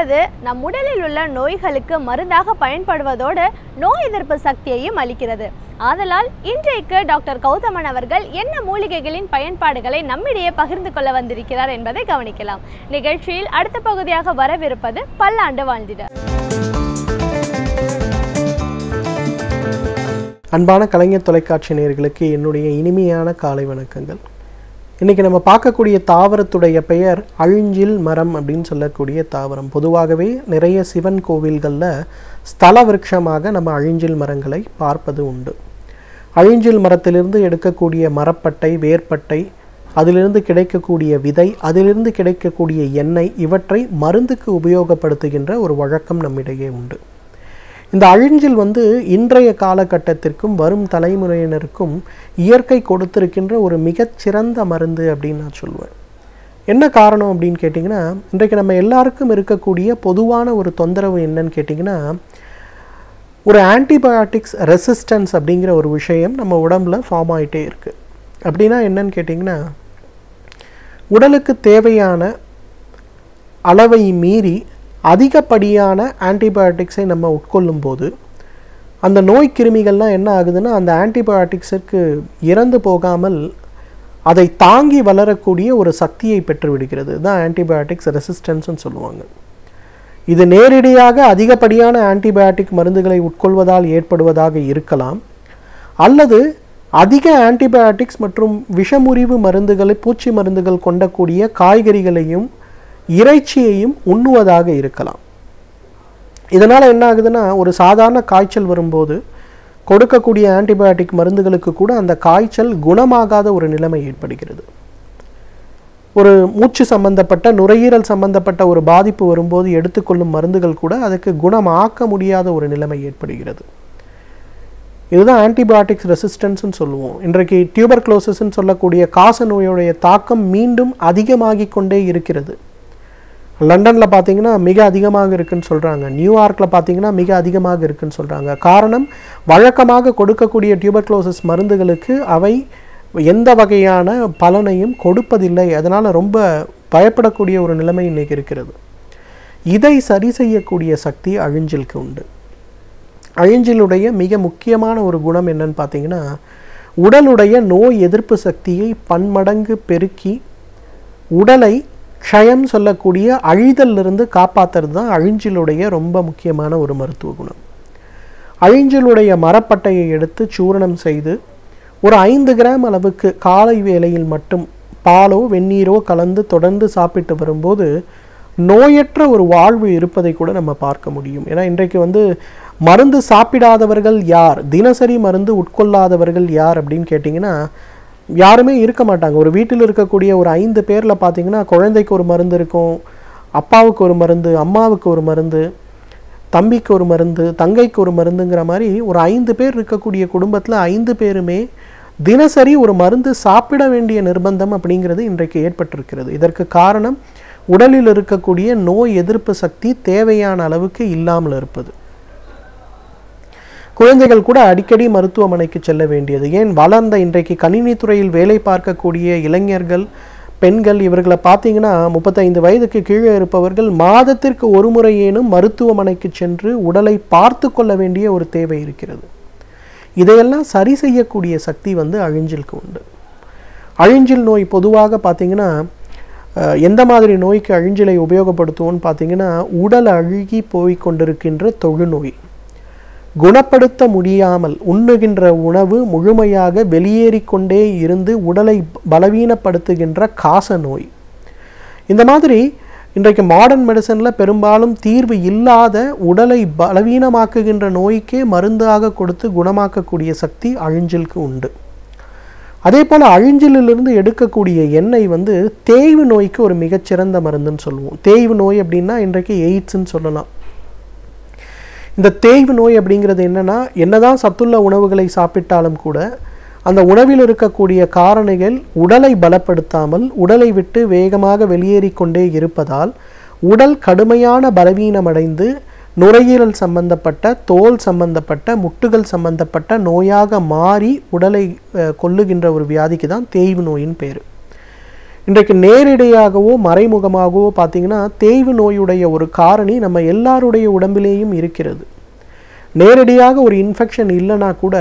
என்பது நம் உடலில் உள்ள நோய்களுக்கு மருந்தாக பயன்படுவதோடு நோய் எதிர்ப்பு சக்தியையும் அளிக்கிறது. ஆதலால் இன்றைக்கு டாக்டர் கௌதமன் அவர்கள் என்ன மூலிகைகளின் பயன்பாடுகளை நம்மிடையே பகிர்ந்து கொள்ள வந்திருக்கிறார் என்பதை கவனிக்கலாம். நிகழ்ச்சியில் அடுத்த பகுதியாக வரவிருப்பது பல்லாண்டு வாழ்ந்திட. அன்பான கலைஞர் தொலைக்காட்சி நேயர்களுக்கு என்னுடைய இனிமையான காலை வணக்கங்கள். இன்றைக்கி நம்ம பார்க்கக்கூடிய தாவரத்துடைய பெயர் அழிஞ்சில் மரம் அப்படின்னு சொல்லக்கூடிய தாவரம். பொதுவாகவே நிறைய சிவன் கோவில்களில் ஸ்தல விருட்சமாக நம்ம அழிஞ்சில் மரங்களை பார்ப்பது உண்டு. அழிஞ்சில் மரத்திலிருந்து எடுக்கக்கூடிய மரப்பட்டை, வேர்பட்டை, அதிலிருந்து கிடைக்கக்கூடிய விதை, அதிலிருந்து கிடைக்கக்கூடிய எண்ணெய், இவற்றை மருந்துக்கு உபயோகப்படுத்துகின்ற ஒரு வழக்கம் நம்மிடையே உண்டு. இந்த அழிஞ்சில் இன்றைய காலகட்டத்திற்கும் வரும் தலைமுறையினருக்கும் இயற்கை கொடுத்திருக்கின்ற ஒரு மிகச்சிறந்த மருந்து அப்படின்னு நான் சொல்லுவேன். என்ன காரணம் அப்படின்னு கேட்டிங்கன்னா, இன்றைக்கு நம்ம எல்லாருக்கும் இருக்கக்கூடிய பொதுவான ஒரு தொந்தரவு என்னன்னு கேட்டிங்கன்னா, ஒரு ஆன்டிபயோட்டிக்ஸ் ரெசிஸ்டன்ஸ் அப்படிங்கிற ஒரு விஷயம் நம்ம உடம்புல ஃபார்ம் ஆகிட்டே இருக்குது. அப்படின்னா என்னன்னு கேட்டிங்கன்னா, உடலுக்கு தேவையான அளவை மீறி அதிகப்படியான ஆன்டிபயோட்டிக்ஸை நம்ம உட்கொள்ளும் போது அந்த நோய் கிருமிகள்லாம் என்ன ஆகுதுன்னா, அந்த ஆன்டிபயோட்டிக்ஸுக்கு இறந்து போகாமல் அதை தாங்கி வளரக்கூடிய ஒரு சக்தியை பெற்றுவிடுகிறது. தான் ஆன்டிபயோட்டிக்ஸ் ரெசிஸ்டன்ஸ்னு சொல்லுவாங்க. இது நேரடியாக அதிகப்படியான ஆன்டிபயோட்டிக் மருந்துகளை உட்கொள்வதால் ஏற்படுவதாக இருக்கலாம், அல்லது அதிக ஆன்டிபயோட்டிக்ஸ் மற்றும் விஷமுறிவு மருந்துகளை, பூச்சி மருந்துகள் கொண்டக்கூடிய காய்கறிகளையும் இறைச்சியையும் உண்ணுவதாக இருக்கலாம். இதனால் என்ன ஆகுதுன்னா, ஒரு சாதாரண காய்ச்சல் வரும்போது கொடுக்கக்கூடிய ஆன்டிபயோட்டிக் மருந்துகளுக்கு கூட அந்த காய்ச்சல் குணமாகாத ஒரு நிலைமை ஏற்படுகிறது. ஒரு மூச்சு சம்பந்தப்பட்ட, நுரையீரல் சம்பந்தப்பட்ட ஒரு பாதிப்பு வரும்போது எடுத்துக்கொள்ளும் மருந்துகள் கூட அதுக்கு குணமாக்க முடியாத ஒரு நிலைமை ஏற்படுகிறது. இதுதான் ஆன்டிபயோட்டிக்ஸ் ரெசிஸ்டன்ஸ்னு சொல்லுவோம். இன்றைக்கு டியூபர்குலோசிஸ்ன்னு சொல்லக்கூடிய காச நோயுடைய தாக்கம் மீண்டும் அதிகமாகி கொண்டே இருக்கிறது. லண்டனில் பார்த்தீங்கன்னா மிக அதிகமாக இருக்குன்னு சொல்கிறாங்க. நியூயார்க்கில் பார்த்தீங்கன்னா மிக அதிகமாக இருக்குன்னு சொல்கிறாங்க. காரணம், வழக்கமாக கொடுக்கக்கூடிய டியூபர்குலோசிஸ் மருந்துகளுக்கு அவை எந்த வகையான பலனையும் கொடுப்பதில்லை. அதனால் ரொம்ப பயப்படக்கூடிய ஒரு நிலைமை இன்றைக்கி இருக்கிறது. இதை சரி செய்யக்கூடிய சக்தி அழிஞ்சிலுக்கு உண்டு. அழிஞ்சிலுடைய மிக முக்கியமான ஒரு குணம் என்னன்னு பார்த்தீங்கன்னா, உடலுடைய நோய் எதிர்ப்பு சக்தியை பன்மடங்கு பெருக்கி உடலை க்ஷயம் சொல்லக்கூடிய அழிதலிருந்து காப்பாற்றுறது தான் அழிஞ்சிலுடைய ரொம்ப முக்கியமான ஒரு மருத்துவ குணம். அழிஞ்சிலுடைய மரப்பட்டையை எடுத்து சூரணம் செய்து ஒரு 5 கிராம் அளவுக்கு காலை வேளையில் மட்டும் பாலோ வெந்நீரோ கலந்து தொடர்ந்து சாப்பிட்டு வரும்போது நோயற்ற ஒரு வாழ்வு இருப்பதை கூட நம்ம பார்க்க முடியும். ஏன்னா இன்றைக்கு மருந்து சாப்பிடாதவர்கள் யார், தினசரி மருந்து உட்கொள்ளாதவர்கள் யார் அப்படின்னு கேட்டிங்கன்னா யாருமே இருக்க மாட்டாங்க. ஒரு வீட்டில் இருக்கக்கூடிய ஒரு 5 பேரில் பார்த்தீங்கன்னா குழந்தைக்கு ஒரு மருந்து இருக்கும், அப்பாவுக்கு ஒரு மருந்து, அம்மாவுக்கு ஒரு மருந்து, தம்பிக்கு ஒரு மருந்து, தங்கைக்கு ஒரு மருந்துங்கிற மாதிரி ஒரு 5 பேர் இருக்கக்கூடிய குடும்பத்தில் 5 பேருமே தினசரி ஒரு மருந்து சாப்பிட வேண்டிய நிர்பந்தம் அப்படிங்கிறது இன்றைக்கு ஏற்பட்டிருக்கிறது. இதற்கு காரணம் உடலில் இருக்கக்கூடிய நோய் எதிர்ப்பு சக்தி தேவையான அளவுக்கு இல்லாமல் இருப்பது. குழந்தைகள் கூட அடிக்கடி மருத்துவமனைக்கு செல்ல வேண்டியது. ஏன், வளர்ந்த இன்றைக்கு கணினித்துறையில் வேலை பார்க்கக்கூடிய இளைஞர்கள், பெண்கள், இவர்களை பார்த்தீங்கன்னா 35 வயதுக்கு கீழே இருப்பவர்கள் மாதத்திற்கு ஒரு முறையேனும் மருத்துவமனைக்கு சென்று உடலை பார்த்து கொள்ள வேண்டிய ஒரு தேவை இருக்கிறது. இதையெல்லாம் சரி செய்யக்கூடிய சக்தி அழிஞ்சிலுக்கு உண்டு. அழிஞ்சில் நோய் பொதுவாக பார்த்தீங்கன்னா எந்த மாதிரி நோய்க்கு அழிஞ்சிலை உபயோகப்படுத்துவோன்னு பார்த்தீங்கன்னா, உடல் அழுகி போய் கொண்டிருக்கின்ற தொழுநோய், குணப்படுத்த முடியாமல் உண்ணுகின்ற உணவு முழுமையாக வெளியேறிக்கொண்டே இருந்து உடலை பலவீனப்படுத்துகின்ற காச நோய், இந்த மாதிரி இன்றைக்கு மாடர்ன் மெடிசனில் பெரும்பாலும் தீர்வு இல்லாத உடலை பலவீனமாக்குகின்ற நோய்க்கே மருந்தாக கொடுத்து குணமாக்கக்கூடிய சக்தி அழிஞ்சிலுக்கு உண்டு. அதே போல் அழிஞ்சிலிருந்து எடுக்கக்கூடிய எண்ணெய் தேய்வு நோய்க்கு ஒரு மிகச்சிறந்த மருந்துன்னு சொல்லுவோம். தேய்வு நோய் அப்படின்னா இன்றைக்கு எய்ட்ஸ்ன்னு சொல்லலாம். இந்த தேய்வு நோய் அப்படிங்கிறது என்னதான் சத்துள்ள உணவுகளை சாப்பிட்டாலும் கூட அந்த உணவில் இருக்கக்கூடிய காரணிகள் உடலை பலப்படுத்தாமல் உடலை விட்டு வேகமாக வெளியேறிக்கொண்டே இருப்பதால் உடல் கடுமையான பலவீனமடைந்து நுரையீரல் சம்பந்தப்பட்ட, தோல் சம்பந்தப்பட்ட, முட்டுகள் சம்பந்தப்பட்ட நோயாக மாறி உடலை கொல்லுகின்ற ஒரு வியாதிக்கு தான் தேய்வு நோயின் பேர். இன்றைக்கு நேரடியாகவோ மறைமுகமாகவோ பார்த்திங்கன்னா தேய்வு நோயுடைய ஒரு காரணி நம்ம எல்லாருடைய உடம்பிலேயும் இருக்கிறது. நேரடியாக ஒரு இன்ஃபெக்ஷன் இல்லைனா கூட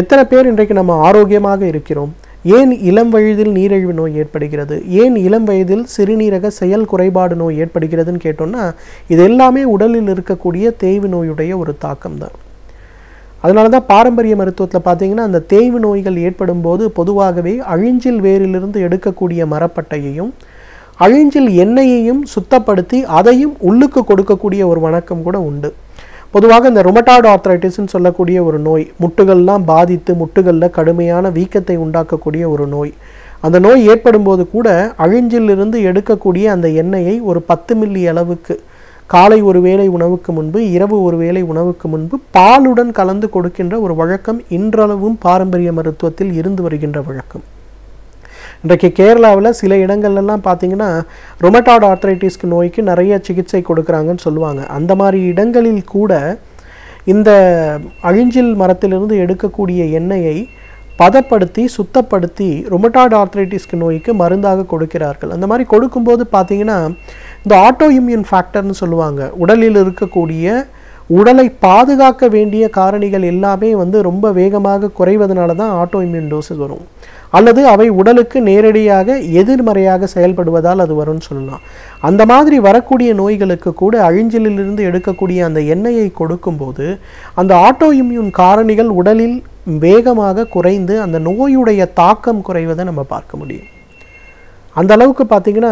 எத்தனை பேர் இன்றைக்கு நம்ம ஆரோக்கியமாக இருக்கிறோம்? ஏன் இளம் வயதில் நீரிழிவு நோய் ஏற்படுகிறது, ஏன் இளம் வயதில் சிறுநீரக செயல் குறைபாடு நோய் ஏற்படுகிறதுன்னு கேட்டோம்னா இது எல்லாமே உடலில் இருக்கக்கூடிய தேய்வு நோயுடைய ஒரு தாக்கம் தான். அதனால தான் பாரம்பரிய மருத்துவத்தில் பார்த்தீங்கன்னா அந்த தேய்வு நோய்கள் ஏற்படும் போது பொதுவாகவே அழிஞ்சில் வேரிலிருந்து எடுக்கக்கூடிய மரப்பட்டையையும் அழிஞ்சில் எண்ணெயையும் சுத்தப்படுத்தி அதையும் உள்ளுக்கு கொடுக்கக்கூடிய ஒரு வழக்கம் கூட உண்டு. பொதுவாக இந்த ருமட்டாய்டு ஆர்த்ரைட்டிஸ்ன்னு சொல்லக்கூடிய ஒரு நோய், முட்டுகள்லாம் பாதித்து முட்டுகளில் கடுமையான வீக்கத்தை உண்டாக்கக்கூடிய ஒரு நோய். அந்த நோய் ஏற்படும் போது கூட அழிஞ்சிலிருந்து எடுக்கக்கூடிய அந்த எண்ணெயை ஒரு 10 மில்லி அளவுக்கு காலை ஒரு வேளை உணவுக்கு முன்பு, இரவு ஒரு வேளை உணவுக்கு முன்பு பாலுடன் கலந்து கொடுக்கின்ற ஒரு வழக்கம் இன்றளவும் பாரம்பரிய மருத்துவத்தில் இருந்து வருகின்ற வழக்கம். இன்றைக்கு கேரளாவில் சில இடங்கள்லாம் பார்த்தீங்கன்னா ருமட்டாய்டு ஆர்த்ரைட்டிஸ்க்கு நோய்க்கு நிறைய சிகிச்சை கொடுக்குறாங்கன்னு சொல்லுவாங்க. அந்த மாதிரி இடங்களில் கூட இந்த அழிஞ்சில் மரத்திலிருந்து எடுக்கக்கூடிய எண்ணெயை பதப்படுத்தி சுத்தப்படுத்தி ருமட்டாய்டு ஆர்த்ரைட்டிஸ்க்கு நோய்க்கு மருந்தாக கொடுக்கிறார்கள். அந்த மாதிரி கொடுக்கும்போது பார்த்தீங்கன்னா இந்த ஆட்டோ இம்யூன் ஃபேக்டர்னு சொல்லுவாங்க, உடலில் இருக்கக்கூடிய உடலை பாதுகாக்க வேண்டிய காரணிகள் எல்லாமே ரொம்ப வேகமாக குறைவதனால தான் ஆட்டோ இம்யூன் டோஸஸ் வரும், அல்லது அவை உடலுக்கு நேரடியாக எதிர்மறையாக செயல்படுவதால் அது வரும்னு சொல்லலாம். அந்த மாதிரி வரக்கூடிய நோய்களுக்கு கூட அழிஞ்சிலிருந்து எடுக்கக்கூடிய அந்த எண்ணெயை கொடுக்கும்போது அந்த ஆட்டோ இம்யூன் காரணிகள் உடலில் வேகமாக குறைந்து அந்த நோயுடைய தாக்கம் குறைவதை நம்ம பார்க்க முடியும். அந்த அளவுக்கு பார்த்திங்கன்னா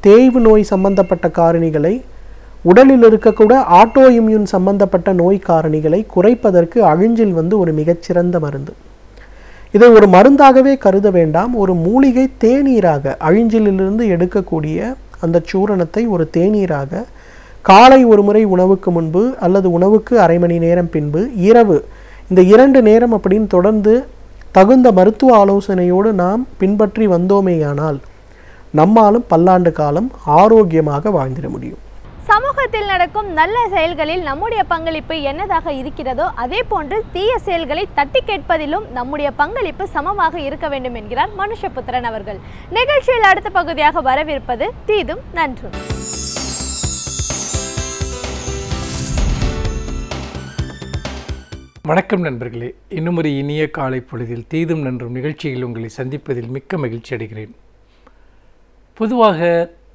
தேய்வு நோய் சம்பந்தப்பட்ட காரணிகளை, உடலில் இருக்கக்கூட ஆட்டோ இம்யூன் சம்பந்தப்பட்ட நோய் காரணிகளை குறைப்பதற்கு அழிஞ்சில் ஒரு மிகச்சிறந்த மருந்து. இதை ஒரு மருந்தாகவே கருத வேண்டாம், ஒரு மூலிகை தேநீராக அழிஞ்சிலிருந்து எடுக்கக்கூடிய அந்த சூரணத்தை ஒரு தேநீராக காலை ஒரு முறை உணவுக்கு முன்பு அல்லது உணவுக்கு அரை மணி நேரம் பின்பு, இரவு இந்த 2 நேரம் அப்படின்னு தொடர்ந்து தகுந்த மருத்துவ ஆலோசனையோடு நாம் பின்பற்றி வந்தோமேயானால் நம்மாலும் பல்லாண்டு காலம் ஆரோக்கியமாக வாழ்ந்திட முடியும். சமூகத்தில் நடக்கும் நல்ல செயல்களில் நம்முடைய பங்களிப்பு என்னதாக இருக்கிறதோ அதே போன்று தீய செயல்களை தட்டி கேட்பதிலும் நம்முடைய பங்களிப்பு சமமாக இருக்க வேண்டும் என்கிறார் மனுஷபுத்திரன் அவர்கள். நிகழ்ச்சியில் அடுத்த பகுதியாக வரவிருப்பது தீதும் நன்றும். வணக்கம் நண்பர்களே, இன்னும் ஒரு இனிய காலை பொழுதில் தீதும் நன்றும் நிகழ்ச்சியில் உங்களை சந்திப்பதில் மிக்க மகிழ்ச்சி அடைகிறேன். பொதுவாக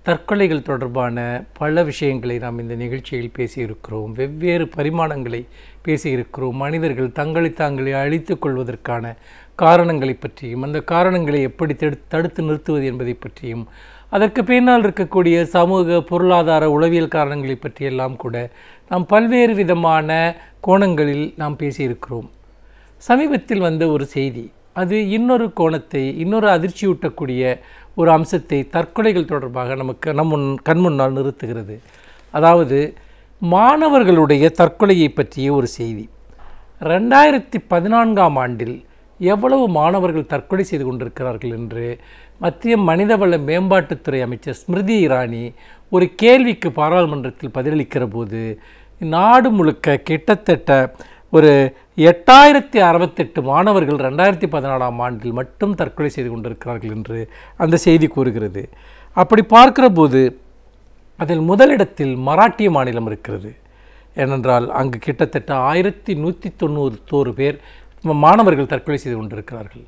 தற்கொலைகள் தொடர்பான பல விஷயங்களை நாம் இந்த நிகழ்ச்சியில் பேசியிருக்கிறோம், வெவ்வேறு பரிமாணங்களை பேசியிருக்கிறோம். மனிதர்கள் தங்களை தாங்களே அழித்து கொள்வதற்கான காரணங்களை பற்றியும் அந்த காரணங்களை எப்படி தடுத்து நிறுத்துவது என்பதை பற்றியும் அதற்கு பின்னால் இருக்கக்கூடிய சமூக பொருளாதார உளவியல் காரணங்களை பற்றியெல்லாம் கூட நாம் பல்வேறு விதமான கோணங்களில் நாம் பேசியிருக்கிறோம். சமீபத்தில் வந்த ஒரு செய்தி, அது இன்னொரு கோணத்தை, இன்னொரு அதிர்ச்சியூட்டக்கூடிய ஒரு அம்சத்தை தற்கொலைகள் தொடர்பாக நமக்கு கண் முன்னால் நிறுத்துகிறது. அதாவது மாணவர்களுடைய தற்கொலையை பற்றிய ஒரு செய்தி. 2014ஆம் ஆண்டில் எவ்வளவு மாணவர்கள் தற்கொலை செய்து கொண்டிருக்கிறார்கள் என்று மத்திய மனிதவள மேம்பாட்டுத்துறை அமைச்சர் ஸ்மிருதி இரானி ஒரு கேள்விக்கு பாராளுமன்றத்தில் பதிலளிக்கிற போது நாடு முழுக்க கிட்டத்தட்ட ஒரு 8068 மாணவர்கள் 2014ஆம் ஆண்டில் மட்டும் தற்கொலை செய்து கொண்டிருக்கிறார்கள் என்று அந்த செய்தி கூறுகிறது. அப்படி பார்க்கிற போது அதில் முதலிடத்தில் மராட்டிய மாநிலம் இருக்கிறது. ஏனென்றால் அங்கு கிட்டத்தட்ட 1191 பேர் மாணவர்கள் தற்கொலை செய்து கொண்டிருக்கிறார்கள்.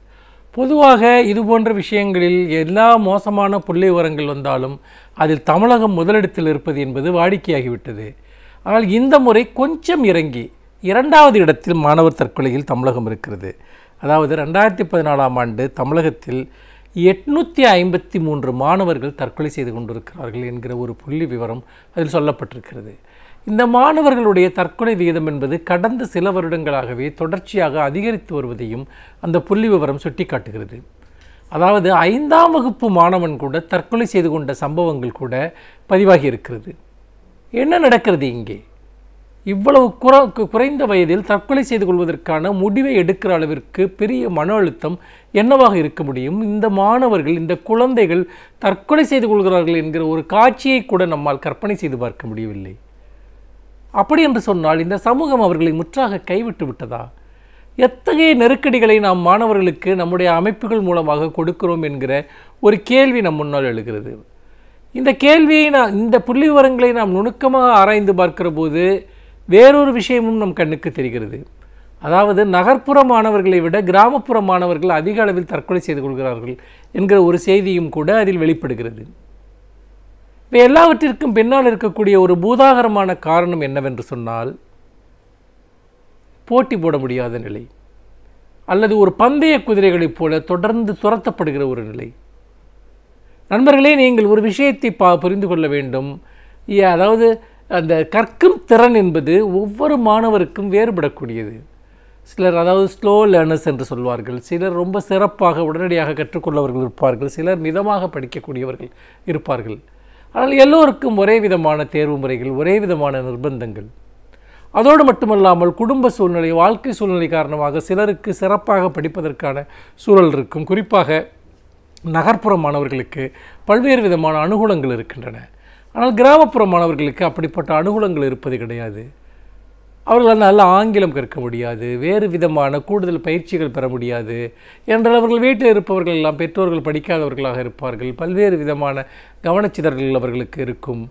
பொதுவாக இது போன்ற விஷயங்களில் எல்லா மோசமான புள்ளி விவரங்கள் வந்தாலும் அதில் தமிழகம் முதலிடத்தில் இருப்பது என்பது வாடிக்கையாகிவிட்டது. ஆனால் இந்த முறை கொஞ்சம் இறங்கி 2வது இடத்தில் மாணவர் தற்கொலையில் தமிழகம் இருக்கிறது. அதாவது 2014ஆம் ஆண்டு தமிழகத்தில் 853 மாணவர்கள் தற்கொலை செய்து கொண்டிருக்கிறார்கள் என்கிற ஒரு புள்ளி விவரம் அதில் சொல்லப்பட்டிருக்கிறது. இந்த மாணவர்களுடைய தற்கொலை விகிதம் என்பது கடந்த சில வருடங்களாகவே தொடர்ச்சியாக அதிகரித்து வருவதையும் அந்த புள்ளி விவரம் சுட்டி காட்டுகிறது. அதாவது 5ஆம் வகுப்பு மாணவன் கூட தற்கொலை செய்து கொண்ட சம்பவங்கள் கூட பதிவாகி இருக்கிறது. என்ன நடக்கிறது இங்கே? இவ்வளவு குறைந்த வயதில் தற்கொலை செய்து கொள்வதற்கான முடிவை எடுக்கிற அளவிற்கு பெரிய மன அழுத்தம் என்னவாக இருக்க முடியும்? இந்த மாணவர்கள், இந்த குழந்தைகள் தற்கொலை செய்து கொள்கிறார்கள் என்கிற ஒரு காட்சியை கூட நம்மால் கற்பனை செய்து பார்க்க முடியவில்லை. அப்படி என்று சொன்னால் இந்த சமூகம் அவர்களை முற்றாக கைவிட்டு விட்டதா? எத்தகைய நெருக்கடிகளை நாம் மாணவர்களுக்கு நம்முடைய அமைப்புகள் மூலமாக கொடுக்கிறோம் என்கிற ஒரு கேள்வி நம் முன்னால் எழுகிறது. இந்த கேள்வியை இந்த புள்ளி விவரங்களை நாம் நுணுக்கமாக ஆராய்ந்து பார்க்கிற போது வேறொரு விஷயமும் நம் கண்ணுக்கு தெரிகிறது. அதாவது நகர்ப்புற மாணவர்களை விட கிராமப்புற மாணவர்கள் அதிக அளவில் தற்கொலை செய்து கொள்கிறார்கள் என்கிற ஒரு செய்தியும் கூட அதில் வெளிப்படுகிறது. இப்போ எல்லாவற்றிற்கும் பின்னால் இருக்கக்கூடிய ஒரு பூதாகரமான காரணம் என்னவென்று சொன்னால், போட்டி போட முடியாத நிலை, அல்லது ஒரு பந்தய குதிரைகளைப் போல தொடர்ந்து துரத்தப்படுகிற ஒரு நிலை. நண்பர்களே, நீங்கள் ஒரு விஷயத்தை புரிந்து கொள்ள வேண்டும். அதாவது அந்த கற்கும் திறன் என்பது ஒவ்வொரு மாணவருக்கும் வேறுபடக்கூடியது. சிலர் அதாவது ஸ்லோ லேர்னர்ஸ் என்று சொல்வார்கள், சிலர் ரொம்ப சிறப்பாக உடனடியாக கற்றுக்கொள்ளவர்கள் இருப்பார்கள், சிலர் மிதமாக படிக்கக்கூடியவர்கள் இருப்பார்கள். ஆனால் எல்லோருக்கும் ஒரே விதமான தேர்வு முறைகள், ஒரே விதமான நிர்பந்தங்கள். அதோடு மட்டுமல்லாமல் குடும்ப சூழ்நிலை, வாழ்க்கை சூழ்நிலை காரணமாக சிலருக்கு சிறப்பாக படிப்பதற்கான சூழல் இருக்கும். குறிப்பாக நகர்ப்புற மாணவர்களுக்கு பல்வேறு விதமான அனுகூலங்கள் இருக்கின்றன. ஆனால் கிராமப்புற மாணவர்களுக்கு அப்படிப்பட்ட அனுகூலங்கள் இருப்பது கிடையாது. அவர்களால் நல்ல ஆங்கிலம் கற்க முடியாது, வேறு விதமான கூடுதல் பயிற்சிகள் பெற முடியாது. என்றால் அவர்கள் வீட்டில் இருப்பவர்கள் எல்லாம் பெற்றோர்கள் படிக்காதவர்களாக இருப்பார்கள். பல்வேறு விதமான கவனச்சிதறல்கள் அவர்களுக்கு இருக்கும்.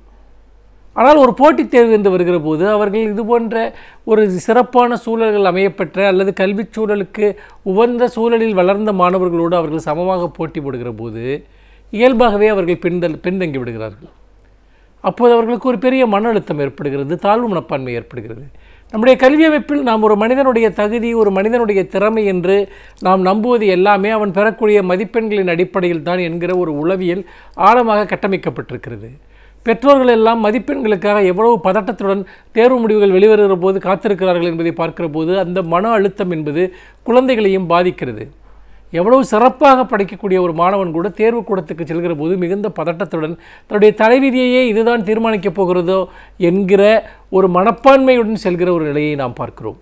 ஆனால் ஒரு போட்டித் தேர்வு என்று வருகிற போது அவர்கள் இது போன்ற ஒரு சிறப்பான சூழல்கள் அமையப்பெற்ற அல்லது கல்வி சூழலுக்கு உகந்த சூழலில் வளர்ந்த மாணவர்களோடு அவர்கள் சமமாக போட்டி போடுகிற போது இயல்பாகவே அவர்கள் பின்தங்கி விடுகிறார்கள். அப்போது அவர்களுக்கு ஒரு பெரிய மன அழுத்தம் ஏற்படுகிறது, தாழ்வு மனப்பான்மை ஏற்படுகிறது. நம்முடைய கல்வி அமைப்பில் நாம் ஒரு மனிதனுடைய தகுதி, ஒரு மனிதனுடைய திறமை என்று நாம் நம்புவது எல்லாமே அவன் பெறக்கூடிய மதிப்பெண்களின் அடிப்படையில் தான் என்கிற ஒரு உளவியல் ஆழமாக கட்டமைக்கப்பட்டிருக்கிறது. பெற்றோர்கள் எல்லாம் மதிப்பெண்களுக்காக எவ்வளவு பதட்டத்துடன் தேர்வு முடிவுகள் வெளிவருகிற போது காத்திருக்கிறார்கள் என்பதை பார்க்கிற போது அந்த மன அழுத்தம் என்பது குழந்தைகளையும் பாதிக்கிறது. எவ்வளவு சிறப்பாக படிக்கக்கூடிய ஒரு மாணவன் கூட தேர்வு கூடத்துக்கு செல்கிற போது மிகுந்த பதட்டத்துடன் தன்னுடைய தலைவிதியையே இதுதான் தீர்மானிக்கப் போகிறதோ என்கிற ஒரு மனப்பான்மையுடன் செல்கிற ஒரு நிலையை நாம் பார்க்கிறோம்.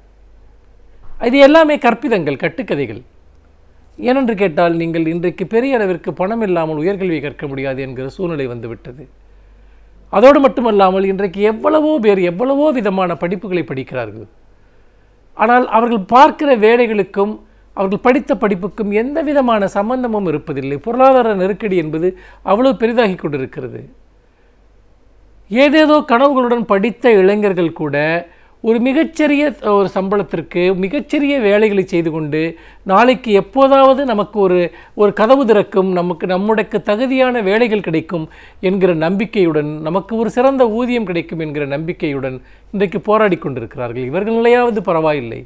இது எல்லாமே கற்பிதங்கள், கட்டுக்கதைகள். ஏனென்று கேட்டால், நீங்கள் இன்றைக்கு பெரிய அளவிற்கு பணம் இல்லாமல் உயர்கல்வியை கற்க முடியாது என்கிற சூழ்நிலை வந்துவிட்டது. அதோடு மட்டுமல்லாமல் இன்றைக்கு எவ்வளவோ பேர் எவ்வளவோ விதமான படிப்புகளை படிக்கிறார்கள். ஆனால் அவர்கள் பார்க்கிற வேலைகளுக்கும் அவர்கள் படித்த படிப்புக்கும் எந்த விதமான சம்பந்தமும் இருப்பதில்லை. பொருளாதார நெருக்கடி என்பது அவ்வளவு பெரிதாகி கொண்டிருக்கிறது. ஏதேதோ கனவுகளுடன் படித்த இளைஞர்கள் கூட ஒரு மிகச்சிறிய ஒரு சம்பளத்திற்கு மிகச்சிறிய வேலைகளை செய்து கொண்டு நாளைக்கு எப்போதாவது நமக்கு ஒரு கதவு திறக்கும், நம்முடைய தகுதியான வேலைகள் கிடைக்கும் என்கிற நம்பிக்கையுடன், நமக்கு ஒரு சிறந்த ஊதியம் கிடைக்கும் என்கிற நம்பிக்கையுடன் இன்றைக்கு போராடி கொண்டிருக்கிறார்கள். இவர்கள் நிலையாவது பரவாயில்லை.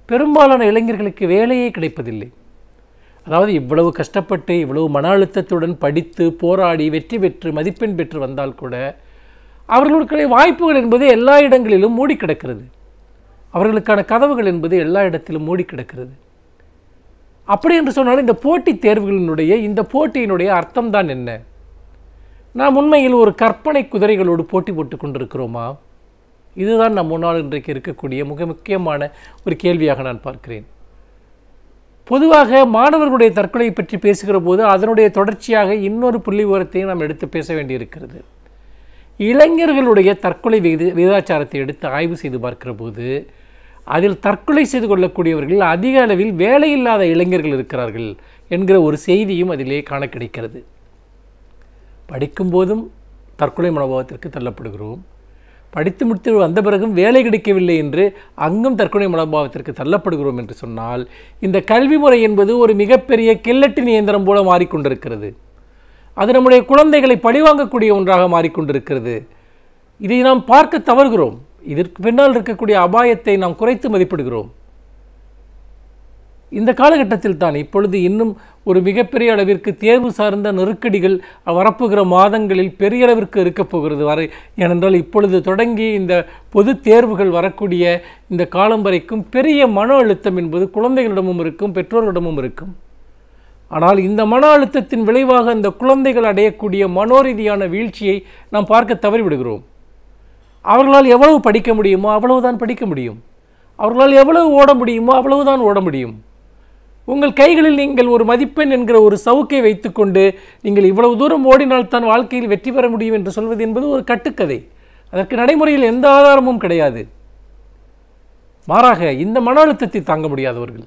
பெரும்பாலான இளைஞர்களுக்கு வேலையே கிடைப்பதில்லை. அதாவது இவ்வளவு கஷ்டப்பட்டு இவ்வளவு மன அழுத்தத்துடன் படித்து போராடி வெற்றி பெற்று மதிப்பெண் பெற்று வந்தால் கூட அவர்களுடைய வாய்ப்புகள் என்பது எல்லா இடங்களிலும் மூடி கிடக்கிறது. அவர்களுக்கான கதவுகள் என்பது எல்லா இடத்திலும் மூடி கிடக்கிறது. அப்படி என்று சொன்னால் இந்த போட்டித் தேர்வுகளினுடைய இந்த போட்டியினுடைய அர்த்தம் தான் என்ன? நாம் உண்மையில் ஒரு கற்பனை குதிரைகளோடு போட்டி போட்டு கொண்டிருக்கிறோமா? இதுதான் நம் முன்னால் இன்றைக்கு இருக்கக்கூடிய மிக முக்கியமான ஒரு கேள்வியாக நான் பார்க்கிறேன். பொதுவாக மாணவர்களுடைய தற்கொலையை பற்றி பேசுகிற போது அதனுடைய தொடர்ச்சியாக இன்னொரு புள்ளி விவரத்தையும் நாம் எடுத்து பேச வேண்டியிருக்கிறது. இளைஞர்களுடைய தற்கொலை விகிதாச்சாரத்தை எடுத்து ஆய்வு செய்து பார்க்கிற போது அதில் தற்கொலை செய்து கொள்ளக்கூடியவர்கள் அதிக அளவில் வேலையில்லாத இளைஞர்கள் இருக்கிறார்கள் என்கிற ஒரு செய்தியும் அதிலே காண கிடைக்கிறது. படிக்கும்போதும் தற்கொலை மனோபாவத்திற்கு தள்ளப்படுகிறோம். படித்து முடித்து வந்த பிறகும் வேலை கிடைக்கவில்லை என்று அங்கும் தற்கொலை மனோபாவத்திற்கு தள்ளப்படுகிறோம் என்று சொன்னால் இந்த கல்வி முறை என்பது ஒரு மிகப்பெரிய கில்லட்டின் இயந்திரம் போல மாறிக்கொண்டிருக்கிறது. அது நம்முடைய குழந்தைகளை பழிவாங்கக்கூடிய ஒன்றாக மாறிக்கொண்டிருக்கிறது. இதை நாம் பார்க்க தவறுகிறோம். இதற்கு பின்னால் இருக்கக்கூடிய அபாயத்தை நாம் குறைத்து மதிப்பிடுகிறோம். இந்த காலகட்டத்தில் தான் இப்பொழுது இன்னும் ஒரு மிகப்பெரிய அளவிற்கு தேர்வு சார்ந்த நெருக்கடிகள் வரப்போகிற மாதங்களில் பெரிய அளவிற்கு இருக்கப் போகிறது வரை. ஏனென்றால் இப்பொழுது தொடங்கி இந்த பொது தேர்வுகள் வரக்கூடிய இந்த காலம் வரைக்கும் பெரிய மன அழுத்தம் என்பது குழந்தைகளிடமும் இருக்கும், பெற்றோர்களிடமும் இருக்கும். ஆனால் இந்த மன அழுத்தத்தின் விளைவாக இந்த குழந்தைகள் அடையக்கூடிய மனோரீதியான வீழ்ச்சியை நாம் பார்க்க தவறிவிடுகிறோம். அவர்களால் எவ்வளவு படிக்க முடியுமோ அவ்வளவுதான் படிக்க முடியும். அவர்களால் எவ்வளவு ஓட முடியுமோ அவ்வளவுதான் ஓட முடியும். உங்கள் கைகளில் நீங்கள் ஒரு மதிப்பெண் என்கிற ஒரு சவுக்கை வைத்துக்கொண்டு நீங்கள் இவ்வளவு தூரம் ஓடினால் தான் வாழ்க்கையில் வெற்றி பெற முடியும் என்று சொல்வது என்பது ஒரு கட்டுக்கதை. அதற்கு நடைமுறையில் எந்த ஆதாரமும் கிடையாது. மாறாக இந்த மன அழுத்தத்தை தாங்க முடியாதவர்கள்,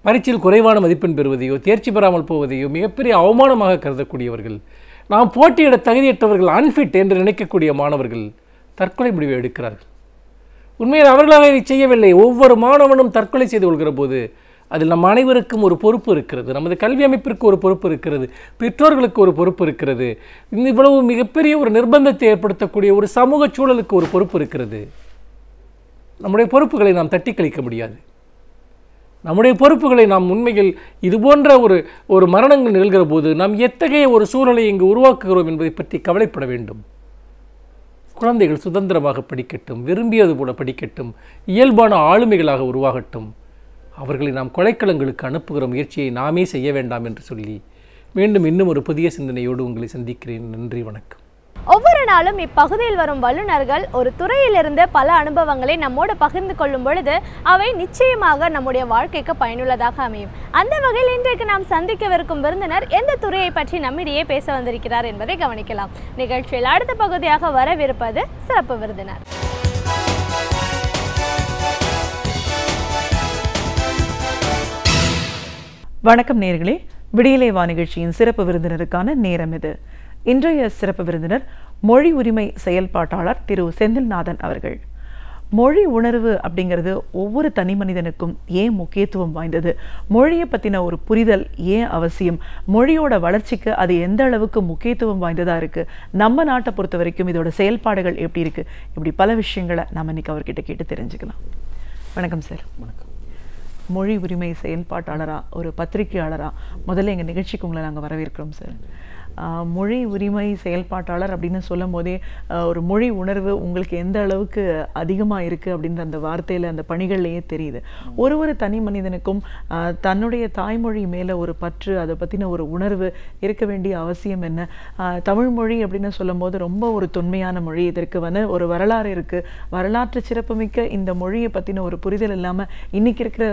பரீட்சையில் குறைவான மதிப்பெண் பெறுவதையோ தேர்ச்சி பெறாமல் போவதையோ மிகப்பெரிய அவமானமாக கருதக்கூடியவர்கள், நாம் போட்டியிட தகுதியற்றவர்கள், அன்ஃபிட் என்று நினைக்கக்கூடிய மாணவர்கள் தற்கொலை முடிவை எடுக்கிறார்கள். உண்மையில் அவர்களாக இதை செய்யவில்லை. ஒவ்வொரு மாணவனும் தற்கொலை செய்து கொள்கிற போது அதில் நம் அனைவருக்கும் ஒரு பொறுப்பு இருக்கிறது. நமது கல்வி அமைப்பிற்கு ஒரு பொறுப்பு இருக்கிறது, பெற்றோர்களுக்கு ஒரு பொறுப்பு இருக்கிறது, இவ்வளவு மிகப்பெரிய ஒரு நிர்பந்தத்தை ஏற்படுத்தக்கூடிய ஒரு சமூக சூழலுக்கு ஒரு பொறுப்பு இருக்கிறது. நம்முடைய பொறுப்புகளை நாம் தட்டி கழிக்க முடியாது. நம்முடைய பொறுப்புகளை நாம் உண்மையில் இதுபோன்ற ஒரு மரணங்கள் நிகழ்கிற போது நாம் எத்தகைய ஒரு சூழலை இங்கு உருவாக்குகிறோம் என்பதை பற்றி கவலைப்பட வேண்டும். குழந்தைகள் சுதந்திரமாக படிக்கட்டும், விரும்பியது போல படிக்கட்டும், இயல்பான ஆளுமைகளாக உருவாகட்டும். அவர்களை நாம் கொலைக்களங்களுக்கு அனுப்புகிற முயற்சியை நாமே செய்ய வேண்டாம் என்று சொல்லி மீண்டும் இன்னும் ஒரு புதிய சிந்தனையோடு உங்களை சந்திக்கிறேன். நன்றி, வணக்கம். ஒவ்வொரு நாளும் இப்பகுதியில் வரும் வல்லுநர்கள் ஒரு துறையிலிருந்து பல அனுபவங்களை நம்மோடு பகிர்ந்து கொள்ளும் பொழுது அவை நிச்சயமாக நம்முடைய வாழ்க்கைக்கு பயனுள்ளதாக அமையும். அந்த வகையில் இன்றைக்கு நாம் சந்திக்கவிருக்கும் விருந்தினர் எந்த துறையை பற்றி நம்மிடையே பேச வந்திருக்கிறார் என்பதை கவனிக்கலாம். நிகழ்ச்சியில் அடுத்த பகுதியாக வரவிருப்பது சிறப்பு விருந்தினர். வணக்கம் நேயர்களே, விடியலை வா நிகழ்ச்சியின் சிறப்பு விருந்தினருக்கான நேரம் இது. இன்றைய சிறப்பு விருந்தினர் மொழி உரிமை செயல்பாட்டாளர் திரு செந்தில்நாதன் அவர்கள். மொழி உணர்வு அப்படிங்கிறது ஒவ்வொரு தனி மனிதனுக்கும் ஏன் முக்கியத்துவம் வாய்ந்தது, மொழியை பற்றின ஒரு புரிதல் ஏன் அவசியம், மொழியோட வளர்ச்சிக்கு அது எந்த அளவுக்கு முக்கியத்துவம் வாய்ந்ததாக இருக்குது, நம்ம நாட்டை பொறுத்த வரைக்கும் இதோட செயல்பாடுகள் எப்படி இருக்குது, இப்படி பல விஷயங்களை நம்ம இன்னைக்கு அவர்கிட்ட கேட்டு தெரிஞ்சுக்கலாம். வணக்கம் சார். வணக்கம். மொழி உரிமை செயல்பாட்டாளராக, ஒரு பத்திரிகையாளராக முதல்ல எங்கள் நிகழ்ச்சிக்கு உங்களை நாங்கள் வரவேற்கிறோம் சார். மொழி உரிமை செயல்பாட்டாளர் அப்படின்னு சொல்லும் போதே ஒரு மொழி உணர்வு உங்களுக்கு எந்த அளவுக்கு அதிகமாக இருக்குது அப்படின்ற அந்த வார்த்தையில், அந்த பணிகள்லேயே தெரியுது. ஒரு தனி மனிதனுக்கும் தன்னுடைய தாய்மொழி மேலே ஒரு பற்று, அதை பற்றின ஒரு உணர்வு இருக்க வேண்டிய அவசியம் என்ன? தமிழ் மொழி அப்படின்னு சொல்லும் போது ரொம்ப ஒரு தொன்மையான மொழி, இதற்கு ஒரு வரலாறு இருக்குது. வரலாற்று சிறப்புமிக்க இந்த மொழியை பற்றின ஒரு புரிதல் இல்லாமல் இன்றைக்கி இருக்கிற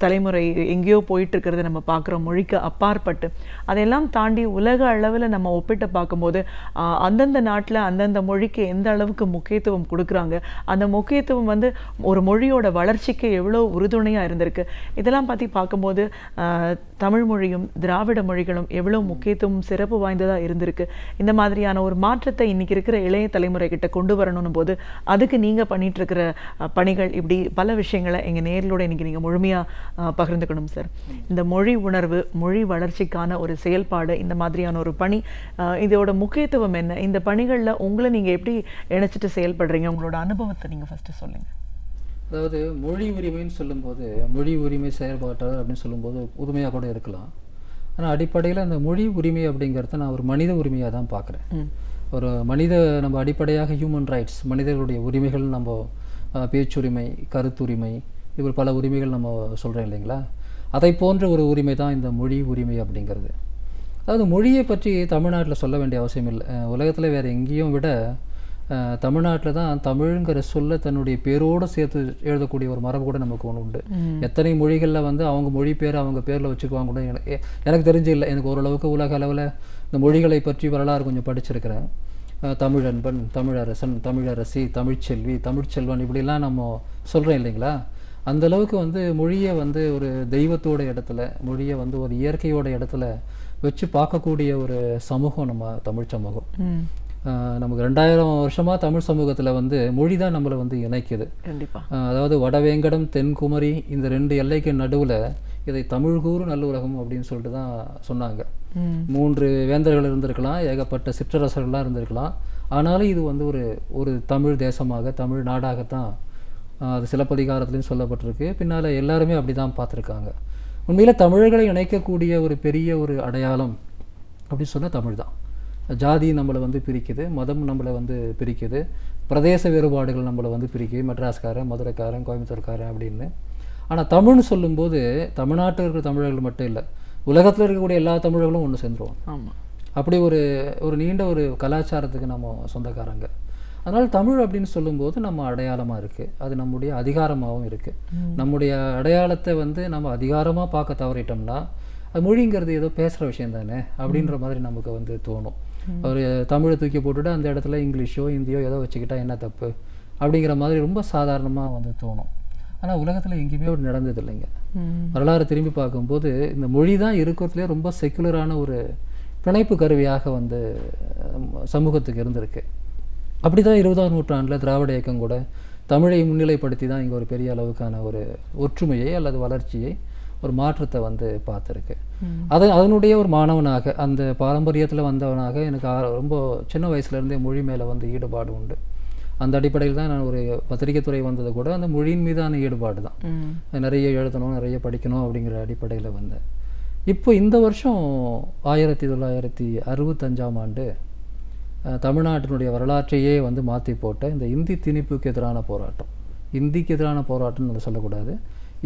தலைமுறை எங்கேயோ போயிட்டு இருக்கிறத நம்ம பார்க்குறோம். மொழிக்கு அப்பாற்பட்டு அதையெல்லாம் தாண்டி உலக அளவில் நம்ம ஒப்பிட்டு பார்க்கும்போது அந்தந்த நாட்டில் அந்தந்த மொழிக்கு எந்த அளவுக்கு முக்கியத்துவம் கொடுக்குறாங்க, அந்த முக்கியத்துவம் ஒரு மொழியோட வளர்ச்சிக்கு எவ்வளோ உறுதுணையாக இருந்திருக்கு. இதெல்லாம் பற்றி பார்க்கும்போது தமிழ் மொழியும் திராவிட மொழிகளும் எவ்வளோ முக்கியத்துவம் சிறப்பு வாய்ந்ததாக இருந்திருக்கு. இந்த மாதிரியான ஒரு மாற்றத்தை இன்றைக்கி இருக்கிற இளைய தலைமுறை கிட்ட கொண்டு வரணும் போது அதுக்கு நீங்கள் பண்ணிட்டு இருக்கிற பணிகள், இப்படி பல விஷயங்களை எங்கள் நேரிலோட இன்றைக்கி நீங்கள் முழுமையாக பகிர்ந்துக்கணும் சார். இந்த மொழி உணர்வு, மொழி வளர்ச்சிக்கான ஒரு செயல்பாடு, இந்த மாதிரியான ஒரு பணி, இதோட முக்கியத்துவம் என்ன, இந்த பணிகளில் உங்களை நீங்கள் எப்படி இணைச்சிட்டு செயல்படுறீங்க, உங்களோட அனுபவத்தை நீங்கள் ஃபஸ்ட்டு சொல்லுங்கள். அதாவது மொழி உரிமைன்னு சொல்லும்போது, மொழி உரிமை செயல்பாட்டாளர் அப்படின்னு சொல்லும்போது புதுமையாக கூட இருக்கலாம். ஆனால் அடிப்படையில் அந்த மொழி உரிமை அப்படிங்கிறத நான் ஒரு மனித உரிமையாக தான் பார்க்குறேன். ஒரு நம்ம அடிப்படையாக ஹியூமன் ரைட்ஸ், மனிதர்களுடைய உரிமைகள், நம்ம பேச்சுரிமை, கருத்துரிமை, இப்படி பல உரிமைகள் நம்ம சொல்கிறோம் இல்லைங்களா? அதை போன்ற ஒரு உரிமை தான் இந்த மொழி உரிமை அப்படிங்கிறது. அதாவது மொழியை பற்றி தமிழ்நாட்டில் சொல்ல வேண்டிய அவசியம் இல்லை. உலகத்தில் வேறு எங்கேயும் விட தமிழ்நாட்டில் தான் தமிழ்ங்கிற சொல்ல தன்னுடைய பேரோடு சேர்த்து எழுதக்கூடிய ஒரு மரபு கூட நமக்கு ஒன்று உண்டு. எத்தனை மொழிகளில் அவங்க மொழி பேர் அவங்க பேரில் வச்சுக்குவாங்க கூட எனக்கு தெரிஞ்சு இல்லை. எனக்கு ஓரளவுக்கு உலக அளவில் இந்த மொழிகளை பற்றி வரலாறு கொஞ்சம் படிச்சிருக்கிறேன். தமிழன்பன், தமிழரசன், தமிழரசி, தமிழ்ச்செல்வி, தமிழ்ச்செல்வன், இப்படிலாம் நம்ம சொல்கிறோம் இல்லைங்களா? அந்தளவுக்கு மொழியை ஒரு தெய்வத்தோட இடத்துல, மொழியை ஒரு இயற்கையோட இடத்துல வச்சு பார்க்கக்கூடிய ஒரு சமூகம் நம்ம தமிழ் சமூகம். நமக்கு 2000 வருஷமாக தமிழ் சமூகத்தில் மொழி தான் நம்மளை இணைக்குது. கண்டிப்பாக. அதாவது வடவேங்கடம், தென்குமரி, இந்த 2 எல்லைக்கு நடுவில் இதை தமிழ்கூறு நல்லுலகம் அப்படின்னு சொல்லிட்டு தான் சொன்னாங்க. 3 வேந்தர்கள் இருந்திருக்கலாம், ஏகப்பட்ட சிற்றரசர்கள்லாம் இருந்திருக்கலாம். ஆனாலும் இது ஒரு தமிழ் தேசமாக, தமிழ் நாடாகத்தான் அது சிலப்பதிகாரத்துலையும் சொல்லப்பட்டிருக்கு. பின்னால் எல்லாருமே அப்படி தான் பார்த்துருக்காங்க. உண்மையில் தமிழர்களை இணைக்கக்கூடிய ஒரு பெரிய ஒரு அடையாளம் அப்படின்னு சொன்னால் தமிழ் தான். ஜாதி நம்மளை பிரிக்குது, மதம் நம்மளை பிரிக்குது, பிரதேச வேறுபாடுகள் நம்மளை பிரிக்குது, மெட்ராஸ்காரன், மதுரைக்காரன், கோயம்புத்தூர்காரன் அப்படின்னு. ஆனால் தமிழ்னு சொல்லும்போது தமிழ்நாட்டில் இருக்கிற தமிழர்கள் மட்டும் இல்லை, உலகத்தில் இருக்கக்கூடிய எல்லா தமிழர்களும் ஒன்று சேர்ந்துருவாங்க. ஆமாம். அப்படி ஒரு நீண்ட ஒரு கலாச்சாரத்துக்கு நம்ம சொந்தக்காரங்க. அதனால் தமிழ் அப்படின்னு சொல்லும்போது நம்ம அடையாளமாக இருக்குது, அது நம்முடைய அதிகாரமாகவும் இருக்குது. நம்முடைய அடையாளத்தை நம்ம அதிகாரமாக பார்க்க தவறிட்டோம்னா அது மொழிங்கிறது ஏதோ பேசுகிற விஷயம் தானே அப்படின்ற மாதிரி நமக்கு தோணும். ஒரு தமிழை தூக்கி போட்டுட்டு அந்த இடத்துல இங்கிலீஷோ ஹிந்தியோ ஏதோ வச்சுக்கிட்டா என்ன தப்பு அப்படிங்கிற மாதிரி ரொம்ப சாதாரணமாக தோணும். ஆனால் உலகத்தில் எங்கேயுமே அப்படி நடந்தது இல்லைங்க. வரலாறு திரும்பி பார்க்கும்போது இந்த மொழி தான் இருக்கிறதுலே ரொம்ப செக்குலரான ஒரு பிணைப்பு கருவியாக வந்து சமூகத்துக்கு இருந்திருக்கு. அப்படி தான் 20ஆம் நூற்றாண்டில் திராவிட இயக்கம் கூட தமிழை முன்னிலைப்படுத்தி தான் இங்கே ஒரு பெரிய அளவுக்கான ஒரு ஒற்றுமையை அல்லது வளர்ச்சியை ஒரு மாற்றத்தை வந்து பார்த்துருக்கு. அதனுடைய ஒரு மாணவனாக அந்த பாரம்பரியத்தில் வந்தவனாக எனக்கு ரொம்ப சின்ன வயசுலேருந்தே மொழி மேலே வந்து ஈடுபாடு உண்டு. அந்த அடிப்படையில் தான் நான் ஒரு பத்திரிகை துறை வந்தது கூட அந்த மொழியின் மீதான ஈடுபாடு தான். நிறைய எழுதணும், நிறைய படிக்கணும் அப்படிங்கிற அடிப்படையில் வந்தேன். இப்போ இந்த வருஷம் 1965ஆம் ஆண்டு தமிழ்நாட்டினுடைய வரலாற்றையே வந்து மாற்றி போட்ட இந்த இந்தி திணிப்புக்கு எதிரான போராட்டம், இந்திக்கு எதிரான போராட்டம்னு நம்ம சொல்லக்கூடாது,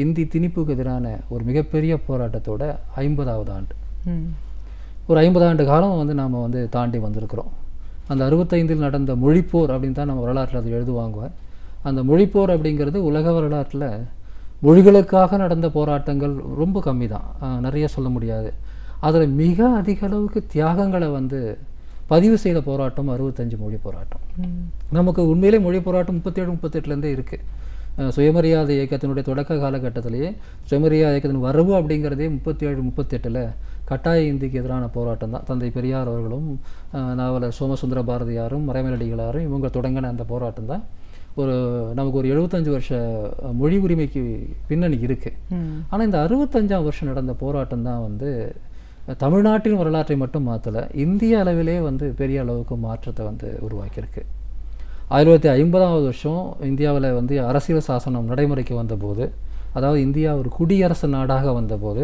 இந்தி திணிப்புக்கு எதிரான ஒரு மிகப்பெரிய போராட்டத்தோட 50ஆவது ஆண்டு. ஒரு 50 ஆண்டு காலம் வந்து நாம் வந்து தாண்டி வந்திருக்கிறோம். அந்த 65இல் நடந்த மொழிப்போர் அப்படின்னு தான் நம்ம வரலாற்றில் அதை எழுதுவாங்க. அந்த மொழிப்போர் அப்படிங்கிறது உலக வரலாற்றில் மொழிகளுக்காக நடந்த போராட்டங்கள் ரொம்ப கம்மி தான், நிறைய சொல்ல முடியாது. அதில் மிக அதிக அளவுக்கு தியாகங்களை வந்து பதிவு செய்த போராட்டம் 65 மொழி போராட்டம். நமக்கு உண்மையிலே மொழி போராட்டம் 37-38லேருந்தே இருக்குது. சுயமரியாதை இயக்கத்தினுடைய தொடக்க காலகட்டத்திலேயே சுயமரியாதை இயக்கத்தின் வரவு அப்படிங்கிறதே 37-38 கட்டாய இந்திக்கு எதிரான போராட்டம் தான். தந்தை பெரியார் அவர்களும் நாவலர் சோமசுந்தர பாரதியாரும் மறைமலடிகளாரும் இவங்க தொடங்கின அந்த போராட்டம் தான் நமக்கு ஒரு 75 வருஷ மொழி உரிமைக்கு பின்னணி இருக்குது. ஆனால் இந்த 65ஆம் வருஷம் நடந்த போராட்டம் தான் வந்து தமிழ்நாட்டின் வரலாற்றை மட்டும் மாற்றலை, இந்திய அளவிலே வந்து பெரிய அளவுக்கு மாற்றத்தை வந்து உருவாக்கியிருக்கு. 1950ஆவது வருஷம் இந்தியாவில் வந்து அரசியல் சாசனம் நடைமுறைக்கு வந்தபோது, அதாவது இந்தியா ஒரு குடியரசு நாடாக வந்தபோது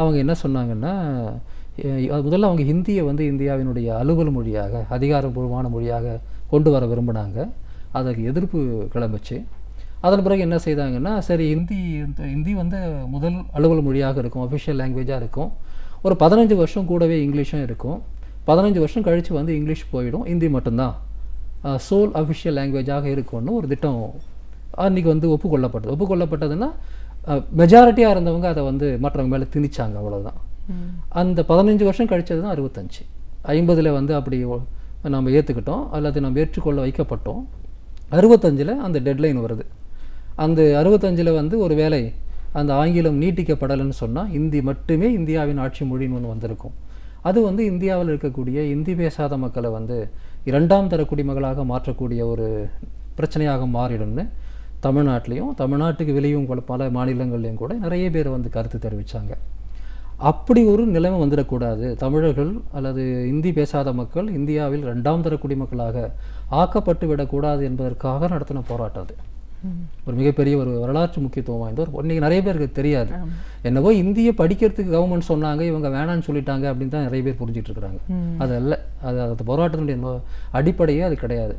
அவங்க என்ன சொன்னாங்கன்னா, முதல்ல அவங்க ஹிந்தியை வந்து இந்தியாவினுடைய அலுவல் மொழியாக அதிகாரப்பூர்வமான மொழியாக கொண்டு வர விரும்பினாங்க. அதற்கு எதிர்ப்பு கிளம்பிச்சு. அதன் பிறகு என்ன செய்தாங்கன்னா, சரி ஹிந்தி வந்து முதல் அலுவல் மொழியாக இருக்கும், அஃபிஷியல் லாங்குவேஜாக இருக்கும், ஒரு 15 வருஷம் கூடவே இங்கிலீஷும் இருக்கும், 15 வருஷம் கழித்து வந்து இங்கிலீஷ் போயிடும், ஹிந்தி மட்டும்தான் சோல் அஃபிஷியல் லாங்குவேஜாக இருக்கும்னு ஒரு திட்டம் அன்றைக்கி வந்து ஒப்புக்கொள்ளப்பட்டதுன்னா மெஜாரிட்டியாக இருந்தவங்க அதை வந்து மற்றவங்க மேலே திணிச்சாங்க, அவ்வளோதான். அந்த 15 வருஷம் கழிச்சது தான் 65. 50 வந்து அப்படி நம்ம ஏற்றுக்கிட்டோம் அல்லது நம்ம ஏற்றுக்கொள்ள வைக்கப்பட்டோம். 65 அந்த டெட்லைன் வருது. அந்த 65 வந்து ஒரு வேளை அந்த ஆங்கிலம் நீட்டிக்கப்படலைன்னு சொன்னால் இந்தி மட்டுமே இந்தியாவின் ஆட்சி மொழின்னு ஒன்று வந்திருக்கும். அது வந்து இந்தியாவில் இருக்கக்கூடிய இந்தி பேசாத மக்களை வந்து 2ஆம் தர குடிமகளாக மாற்றக்கூடிய ஒரு பிரச்சனையாக மாறிடும்னு தமிழ்நாட்டிலையும் தமிழ்நாட்டுக்கு வெளியும் பல மாநிலங்கள்லையும் கூட நிறைய பேர் வந்து கருத்து தெரிவித்தாங்க. அப்படி ஒரு நிலைமை வந்துடக்கூடாது, தமிழர்கள் அல்லது இந்தி பேசாத மக்கள் இந்தியாவில் 2ஆம் தர குடிமக்களாக ஆக்கப்பட்டு விடக்கூடாது என்பதற்காக நடத்தின போராட்டம் அது. ஒரு மிகப்பெரிய ஒரு வரலாற்று முக்கியத்துவம் வாய்ந்த ஒரு இன்றைக்கி நிறைய பேருக்கு தெரியாது. என்னவோ இந்தியை படிக்கிறதுக்கு கவர்மெண்ட் சொன்னாங்க, இவங்க வேணான்னு சொல்லிட்டாங்க அப்படின்னு தான் நிறைய பேர் புரிஞ்சிட்டு இருக்கிறாங்க. அது அல்ல, அந்த போராட்டத்தினுடைய அடிப்படையே அது கிடையாது.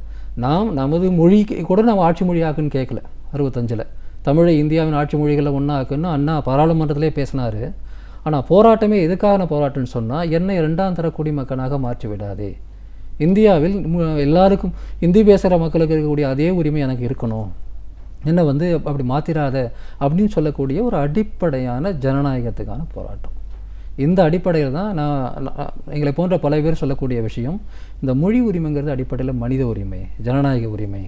நமது மொழிக்கு கூட நம்ம ஆட்சி மொழியாக்குன்னு கேட்கல. 65 தமிழை இந்தியாவின் ஆட்சி மொழிகளில் ஒன்றாக்குன்னு அண்ணா பாராளுமன்றத்திலே பேசினார். ஆனால் போராட்டமே எதுக்கான போராட்டம்னு சொன்னால், என்னை 2ஆம் தர குடிமக்கனாக மாற்றி விடாதே, இந்தியாவில் எல்லாருக்கும் இந்தி பேசுகிற மக்களுக்கு இருக்கக்கூடிய அதே உரிமை எனக்கு இருக்கணும், என்ன வந்து அப்படி மாற்றிடாத அப்படின்னு சொல்லக்கூடிய ஒரு அடிப்படையான ஜனநாயகத்துக்கான போராட்டம். இந்த அடிப்படையில் தான் எங்களை போன்ற பல பேர் சொல்லக்கூடிய விஷயம், இந்த மொழி உரிமைங்கிறது அடிப்படையில் மனித உரிமை, ஜனநாயக உரிமை.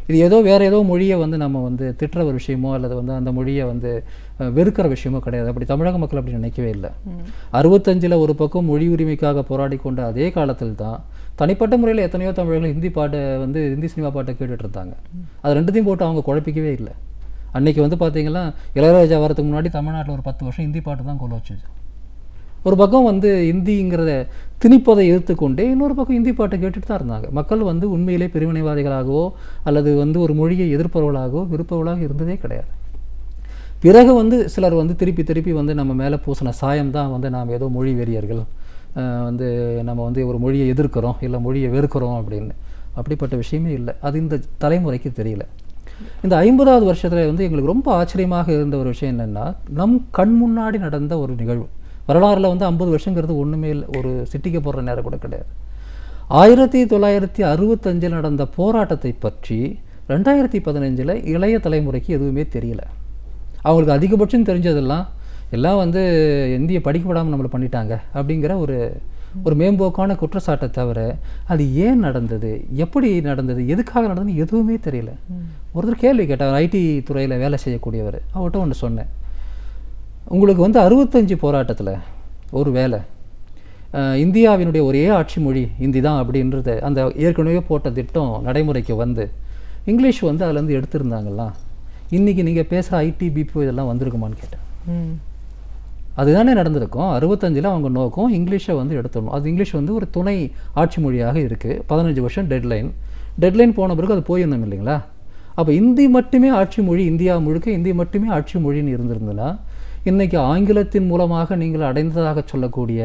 இது வேறு ஏதோ மொழியை வந்து நம்ம வந்து திட்டுற ஒரு விஷயமோ அல்லது வந்து அந்த மொழியை வந்து வெறுக்கிற விஷயமோ கிடையாது. அப்படி தமிழக மக்கள் அப்படி நினைக்கவே இல்லை. 65 ஒரு பக்கம் மொழி உரிமைக்காக போராடி கொண்ட அதே காலத்தில் தான் தனிப்பட்ட முறையில் எத்தனையோ தமிழர்கள் ஹிந்தி சினிமா பாட்டை கேட்டுட்டு இருந்தாங்க. அது ரெண்டுத்தையும் போட்டு அவங்க குழப்பிக்கவே இல்லை. அன்றைக்கி வந்து பார்த்திங்கன்னா இளையராஜா வரதுக்கு முன்னாடி தமிழ்நாட்டில் ஒரு 10 வருஷம் ஹிந்தி பாட்டு தான் கொள்ள வச்சுச்சு. ஒரு பக்கம் வந்து ஹிந்திங்கிறத திணிப்பதை எதிர்த்துக்கொண்டே இன்னொரு பக்கம் ஹிந்தி பாட்டை கேட்டுட்டு தான் இருந்தாங்க. மக்கள் வந்து உண்மையிலே பிரிவினைவாதிகளாகவோ அல்லது வந்து ஒரு மொழியை எதிர்ப்பவர்களாகவோ விருப்பவர்களாக இருந்ததே கிடையாது. பிறகு வந்து சிலர் வந்து திருப்பி வந்து நம்ம மேலே பூசின சாயம் தான் வந்து நாம் ஏதோ மொழி வெறியர்கள், வந்து நம்ம வந்து ஒரு மொழியை எதிர்க்கிறோம் இல்லை மொழியை வெறுக்கிறோம் அப்படின்னு. அப்படிப்பட்ட விஷயமே இல்லை. அது இந்த தலைமுறைக்கு தெரியல. இந்த 50ஆவது வருஷத்தில் வந்து எங்களுக்கு ரொம்ப ஆச்சரியமாக இருந்த ஒரு விஷயம் என்னென்னா, நம் கண் முன்னாடி நடந்த ஒரு நிகழ்வு. வரலாறில் வந்து 50 வருஷங்கிறது ஒன்றுமே இல்லை, ஒரு சிட்டிக்கு போடுற நேரம் கூட கிடையாது. 1965 நடந்த போராட்டத்தை பற்றி 2015 இளைய தலைமுறைக்கு எதுவுமே தெரியல. அவங்களுக்கு அதிகபட்சம் தெரிஞ்சதெல்லாம் எல்லாம் வந்து இந்தியை படிக்கப்படாமல் நம்மளை பண்ணிட்டாங்க அப்படிங்கிற ஒரு மேம்போக்கான குற்றச்சாட்டை தவிர அது ஏன் நடந்தது, எப்படி நடந்தது, எதுக்காக நடந்ததுன்னு எதுவுமே தெரியல. ஒருத்தர் கேள்வி கேட்டார், ஐடி துறையில் வேலை செய்யக்கூடியவர். அவர்கிட்ட ஒன்று சொன்னேன், உங்களுக்கு வந்து 65 போராட்டத்தில் ஒரு வேலை இந்தியாவினுடைய ஒரே ஆட்சி மொழி இந்தி தான் அப்படின்றத அந்த ஏற்கனவே போட்ட திட்டம் நடைமுறைக்கு வந்து இங்கிலீஷ் வந்து அதுலேருந்து எடுத்திருந்தாங்களா, இன்றைக்கி நீங்கள் பேசுகிற ஐடி பிபிஓ இதெல்லாம் வந்திருக்குமான்னு கேட்டேன். அதுதானே நடந்திருக்கும். 65 அவங்க நோக்கம் இங்கிலீஷை வந்து எடுத்துடணும். அது இங்கிலீஷ் வந்து ஒரு துணை ஆட்சி மொழியாக இருக்குது. 15 வருஷம் டெட்லைன் போன பிறகு அது போயிடணும் இல்லைங்களா. அப்போ இந்தி மட்டுமே ஆட்சி மொழி, இந்தியா முழுக்க இந்தி மட்டுமே ஆட்சி மொழின்னு இருந்திருந்ததுன்னா இன்றைக்கி ஆங்கிலத்தின் மூலமாக நீங்கள் அடைந்ததாக சொல்லக்கூடிய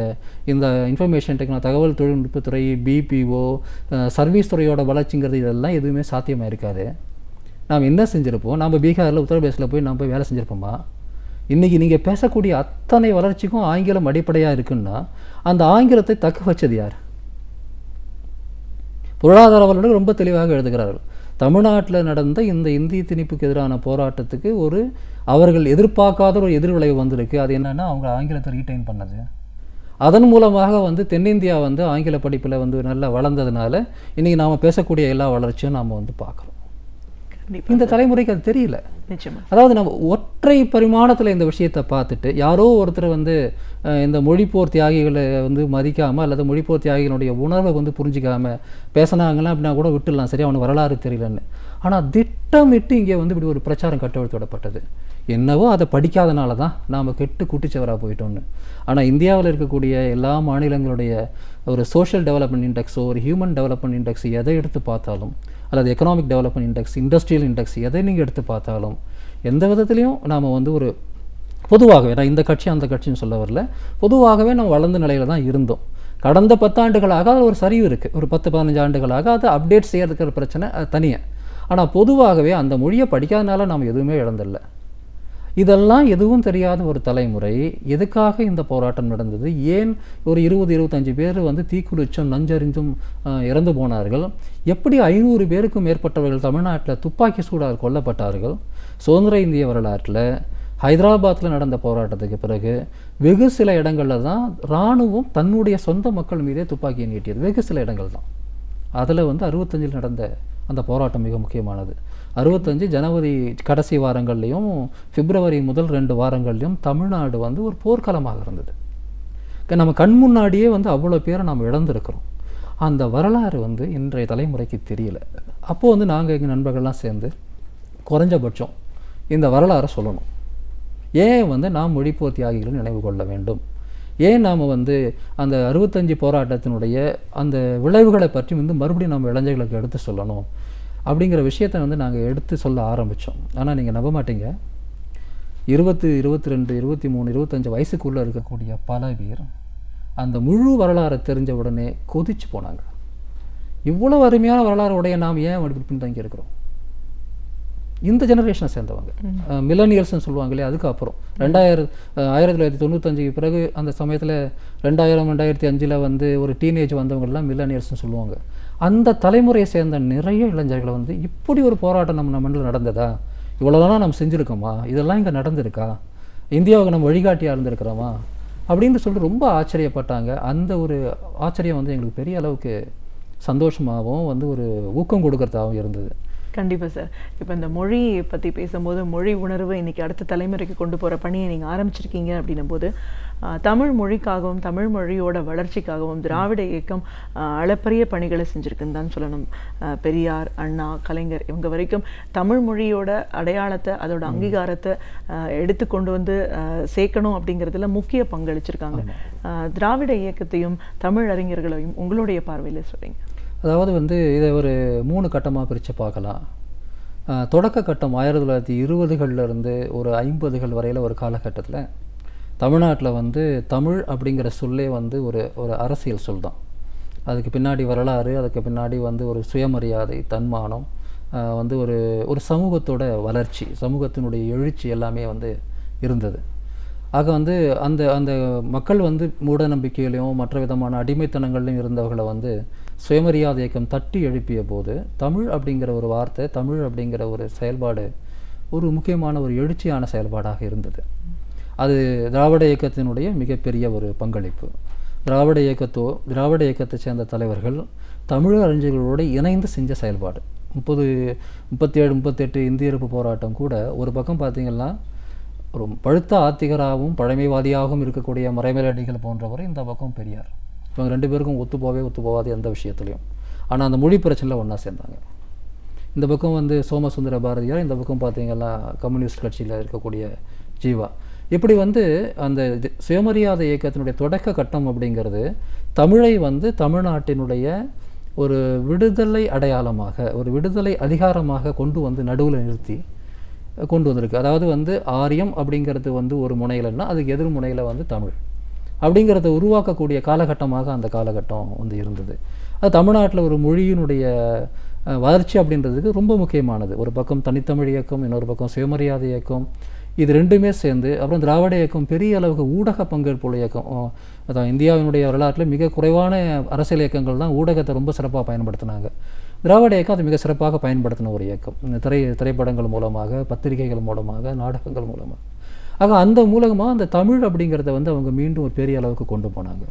இந்த இன்ஃபர்மேஷன் டெக்னாலஜி, தகவல் தொழில்நுட்பத்துறை, பிபிஓ, சர்வீஸ் துறையோட வளர்ச்சிங்கிறது இதெல்லாம் எதுவுமே சாத்தியமாக இருக்காது. நாம் என்ன செஞ்சுருப்போம், நம்ம பீகாரில் உத்தரப்பிரதேசில் போய் நம்ம போய் வேலை செஞ்சுருப்போமா? இன்றைக்கி நீங்கள் பேசக்கூடிய அத்தனை வளர்ச்சிக்கும் ஆங்கிலம் அடிப்படையாக இருக்குன்னா அந்த ஆங்கிலத்தை தக்க வச்சது யார்? பொருளாதார வல்லுநர்கள் ரொம்ப தெளிவாக எழுதுகிறார்கள். தமிழ்நாட்டில் நடந்த இந்த இந்தி திணிப்புக்கு எதிரான போராட்டத்துக்கு அவர்கள் எதிர்பார்க்காத ஒரு எதிர்விளைவு வந்திருக்கு. அது என்னென்னா அவங்க ஆங்கிலத்தை ரீட்டைன் பண்ணது. அதன் மூலமாக வந்து தென்னிந்தியா வந்து ஆங்கில படிப்பில் வந்து நல்லா வளர்ந்ததுனால இன்றைக்கி நாம் பேசக்கூடிய எல்லா வளர்ச்சியும் நாம் வந்து பார்க்குறோம். இந்த தலைமுறைக்கு அது தெரியல. அதாவது நம்ம ஒற்றை பரிமாணத்தில் இந்த விஷயத்தை பார்த்துட்டு யாரோ ஒருத்தர் வந்து இந்த மொழிப்போர் தியாகிகளை வந்து மதிக்காமல் அல்லது மொழிப்போர் தியாகிகளுடைய உணர்வை வந்து புரிஞ்சிக்காமல் பேசினாங்கன்னா அப்படின்னா கூட விட்டுடலாம், சரி அவனுக்கு வரலாறு தெரியலன்னு. ஆனால் திட்டமிட்டு இங்கே வந்து இப்படி ஒரு பிரச்சாரம் கட்டவிழ்த்துவிடப்பட்டது. என்னவோ அதை படிக்காதனால தான் நாம் கெட்டு குட்டிச்சவராக போயிட்டோன்னு. ஆனால் இந்தியாவில் இருக்கக்கூடிய எல்லா மாநிலங்களுடைய ஒரு சோஷியல் டெவலப்மெண்ட் இண்டெக்ஸோ ஒரு ஹியூமன் டெவலப்மெண்ட் இண்டெக்ஸ் எதை எடுத்து பார்த்தாலும் அல்லது economic development index, industrial index எதை நீங்கள் எடுத்து பார்த்தாலும் எந்த விதத்துலையும் நாம் வந்து ஒரு பொதுவாகவே, நான் இந்த கட்சி அந்த கட்சின்னு சொல்ல வரல, பொதுவாகவே நம்ம வளர்ந்த நிலையில் தான் இருந்தோம். கடந்த 10 ஆண்டுகளாக அது ஒரு சரிவு இருக்குது. ஒரு 10-15 ஆண்டுகளாக அது அப்டேட் செய்யறதுக்கு பிரச்சனை அது தனியாக. ஆனால் பொதுவாகவே அந்த மொழியை படிக்காதனால நாம் எதுவுமே இழந்தில்லை. இதெல்லாம் எதுவும் தெரியாத ஒரு தலைமுறை எதுக்காக இந்த போராட்டம் நடந்தது, ஏன் ஒரு 20-25 பேர் வந்து தீக்குளிச்சும் நஞ்சறிந்தும் இறந்து போனார்கள், எப்படி 500 பேருக்கும் மேற்பட்டவர்கள் தமிழ்நாட்டில் துப்பாக்கி சூடால் கொல்லப்பட்டார்கள், சுதந்திர இந்திய வரலாற்றில் ஹைதராபாத்தில் நடந்த போராட்டத்துக்கு பிறகு வெகு சில இடங்களில் தான் இராணுவம் தன்னுடைய சொந்த மக்கள் மீதே துப்பாக்கியை நீட்டியது. வெகு சில இடங்கள் தான். அதில் வந்து 65 நடந்த அந்த போராட்டம் மிக முக்கியமானது. 65 ஜனவரி கடைசி வாரங்கள்லையும் பிப்ரவரி முதல் 2 வாரங்கள்லையும் தமிழ்நாடு வந்து ஒரு போர்க்களமாக இருந்தது. நம்ம கண் முன்னாடியே வந்து அவ்வளோ பேரை நாம் இழந்திருக்கிறோம். அந்த வரலாறு வந்து இன்றைய தலைமுறைக்கு தெரியல. அப்போது வந்து நாங்கள் எங்கள் நண்பர்கள்லாம் சேர்ந்து குறைஞ்சபட்சம் இந்த வரலாறை சொல்லணும். ஏன் வந்து நாம் மொழிப்போர் தியாகிகளை நினைவு கொள்ள வேண்டும், ஏன் நாம் வந்து அந்த 65 போராட்டத்தினுடைய அந்த விளைவுகளை பற்றி வந்து மறுபடியும் நம்ம இளைஞர்களுக்கு எடுத்து சொல்லணும் அப்படிங்கிற விஷயத்தை வந்து நாங்கள் எடுத்து சொல்ல ஆரம்பித்தோம். ஆனால் நீங்கள் நம்ப மாட்டீங்க, 20, 22, 23, 25 வயசுக்குள்ளே இருக்கக்கூடிய பல பேர் அந்த முழு வரலாறை தெரிஞ்ச உடனே கொதிச்சு போனாங்க. இவ்வளோ அருமையான வரலாறு உடைய நாம் ஏன் அப்படி பின்தங்கி இருக்கிறோம்? இந்த ஜெனரேஷனை சேர்ந்தவங்க மில்லனியல்ஸ்ன்னு சொல்லுவாங்க இல்லையா, அதுக்கு அப்புறம் 1995 பிறகு அந்த சமயத்தில் 2000, 2005 வந்து ஒரு டீனேஜ் வந்தவங்கெல்லாம் மில்லனியல்ஸ்ன்னு சொல்லுவாங்க. அந்த தலைமுறையை சேர்ந்த நிறைய இளைஞர்களை வந்து இப்படி ஒரு போராட்டம் நம்ம மண்ணில் நடந்ததா, இவ்வளோதான் நம்ம செஞ்சுருக்கோமா, இதெல்லாம் இங்கே நடந்திருக்கா, இந்தியாவுக்கு நம்ம வழிகாட்டியாக இருந்திருக்கிறோமா அப்படின்னு சொல்லிட்டு ரொம்ப ஆச்சரியப்பட்டாங்க. அந்த ஒரு ஆச்சரியம் வந்து எங்களுக்கு பெரிய அளவுக்கு சந்தோஷமாகவும் வந்து ஒரு ஊக்கம் கொடுக்கறதாகவும் இருந்தது. கண்டிப்பாக சார். இப்போ இந்த மொழி பற்றி பேசும்போது மொழி உணர்வு இன்றைக்கி அடுத்த தலைமுறைக்கு கொண்டு போகிற பணியை நீங்கள் ஆரம்பிச்சிருக்கீங்க அப்படின்னும் போது தமிழ் மொழிக்காகவும் தமிழ் மொழியோட வளர்ச்சிக்காகவும் திராவிட இயக்கம் அளப்பரிய பணிகளை செஞ்சுருக்குன்னு தான் சொல்லணும். பெரியார், அண்ணா, கலைஞர் இவங்க வரைக்கும் தமிழ் மொழியோட அடையாளத்தை அதோட அங்கீகாரத்தை எடுத்து கொண்டு வந்து சேர்க்கணும் அப்படிங்கிறதுல முக்கிய பங்களிச்சிருக்காங்க. திராவிட இயக்கத்தையும் தமிழ் அறிஞர்களையும் உங்களுடைய பார்வையில் சொல்கிறீங்க. அதாவது வந்து இதை ஒரு 3 கட்டமாக பிரித்து பார்க்கலாம். தொடக்க கட்டம் 1920களிலிருந்து ஒரு 50கள் வரையில் ஒரு காலகட்டத்தில் தமிழ்நாட்டில் வந்து தமிழ் அப்படிங்கிற சொல்லே வந்து ஒரு அரசியல் சொல் தான். அதுக்கு பின்னாடி வரலாறு, அதுக்கு பின்னாடி வந்து ஒரு சுயமரியாதை, தன்மானம், வந்து ஒரு சமூகத்தோட வளர்ச்சி, சமூகத்தினுடைய எழுச்சி எல்லாமே வந்து இருந்தது. ஆக வந்து அந்த அந்த மக்கள் வந்து மூட நம்பிக்கையிலையும் மற்ற விதமான அடிமைத்தனங்கள்லையும் இருந்தவர்களை வந்து சுயமரியாதை இயக்கம் தட்டி எழுப்பிய போது தமிழ் அப்படிங்கிற ஒரு வார்த்தை, தமிழ் அப்படிங்கிற ஒரு செயல்பாடு ஒரு முக்கியமான ஒரு எழுச்சியான செயல்பாடாக இருந்தது. அது திராவிட இயக்கத்தினுடைய மிகப்பெரிய ஒரு பங்களிப்பு. திராவிட இயக்கத்தை சேர்ந்த தலைவர்கள் தமிழ் அறிஞர்களோடு இணைந்து செஞ்ச செயல்பாடு. 37-38 இந்திய எதிர்ப்பு போராட்டம் கூட ஒரு பக்கம் பார்த்திங்கன்னா ஒரு பழுத்த ஆத்திகராகவும் பழமைவாதியாகவும் இருக்கக்கூடிய மறைமலையடிகள் போன்றவர், இந்த பக்கம் பெரியார். இவங்க 2 பேருக்கும் ஒத்துப்போவாது எந்த விஷயத்துலையும். ஆனால் அந்த மொழி பிரச்சனையில் ஒன்றா சேர்ந்தாங்க. இந்த பக்கம் வந்து சோமசுந்தர பாரதியார், இந்த பக்கம் பார்த்திங்கன்னா கம்யூனிஸ்ட் கட்சியில் இருக்கக்கூடிய ஜீவா. இப்படி வந்து அந்த சுயமரியாதை இயக்கத்தினுடைய தொடக்க கட்டம் அப்படிங்கிறது தமிழை வந்து தமிழ்நாட்டினுடைய ஒரு விடுதலை அடையாளமாக, ஒரு விடுதலை அதிகாரமாக கொண்டு வந்து நடுவில் நிறுத்தி கொண்டு வந்திருக்கு. அதாவது வந்து ஆரியம் அப்படிங்கிறது வந்து ஒரு முனையிலன்னா அதுக்கு எதிர் முனையில் வந்து தமிழ் அப்படிங்கிறத உருவாக்கக்கூடிய காலகட்டமாக அந்த காலகட்டம் வந்து இருந்தது. அது தமிழ்நாட்டில் ஒரு மொழியினுடைய வளர்ச்சி அப்படின்றதுக்கு ரொம்ப முக்கியமானது. ஒரு பக்கம் தனித்தமிழ் இயக்கம், இன்னொரு பக்கம் சுயமரியாதை இயக்கம், இது ரெண்டுமே சேர்ந்து அப்புறம் திராவிட இயக்கம் பெரிய அளவுக்கு ஊடக பங்கேற்புள்ள இயக்கம். அதான் இந்தியாவினுடைய வரலாற்றில் மிக குறைவான அரசியல் இயக்கங்கள் தான் ஊடகத்தை ரொம்ப சிறப்பாக பயன்படுத்தினாங்க. திராவிட இயக்கம் அது மிக சிறப்பாக பயன்படுத்தின ஒரு இயக்கம். திரைப்படங்கள் மூலமாக, பத்திரிகைகள் மூலமாக, நாடகங்கள் மூலமாக. ஆக அந்த மூலமாக அந்த தமிழ் அப்படிங்கிறத வந்து அவங்க மீண்டும் ஒரு பெரிய அளவுக்கு கொண்டு போனாங்க.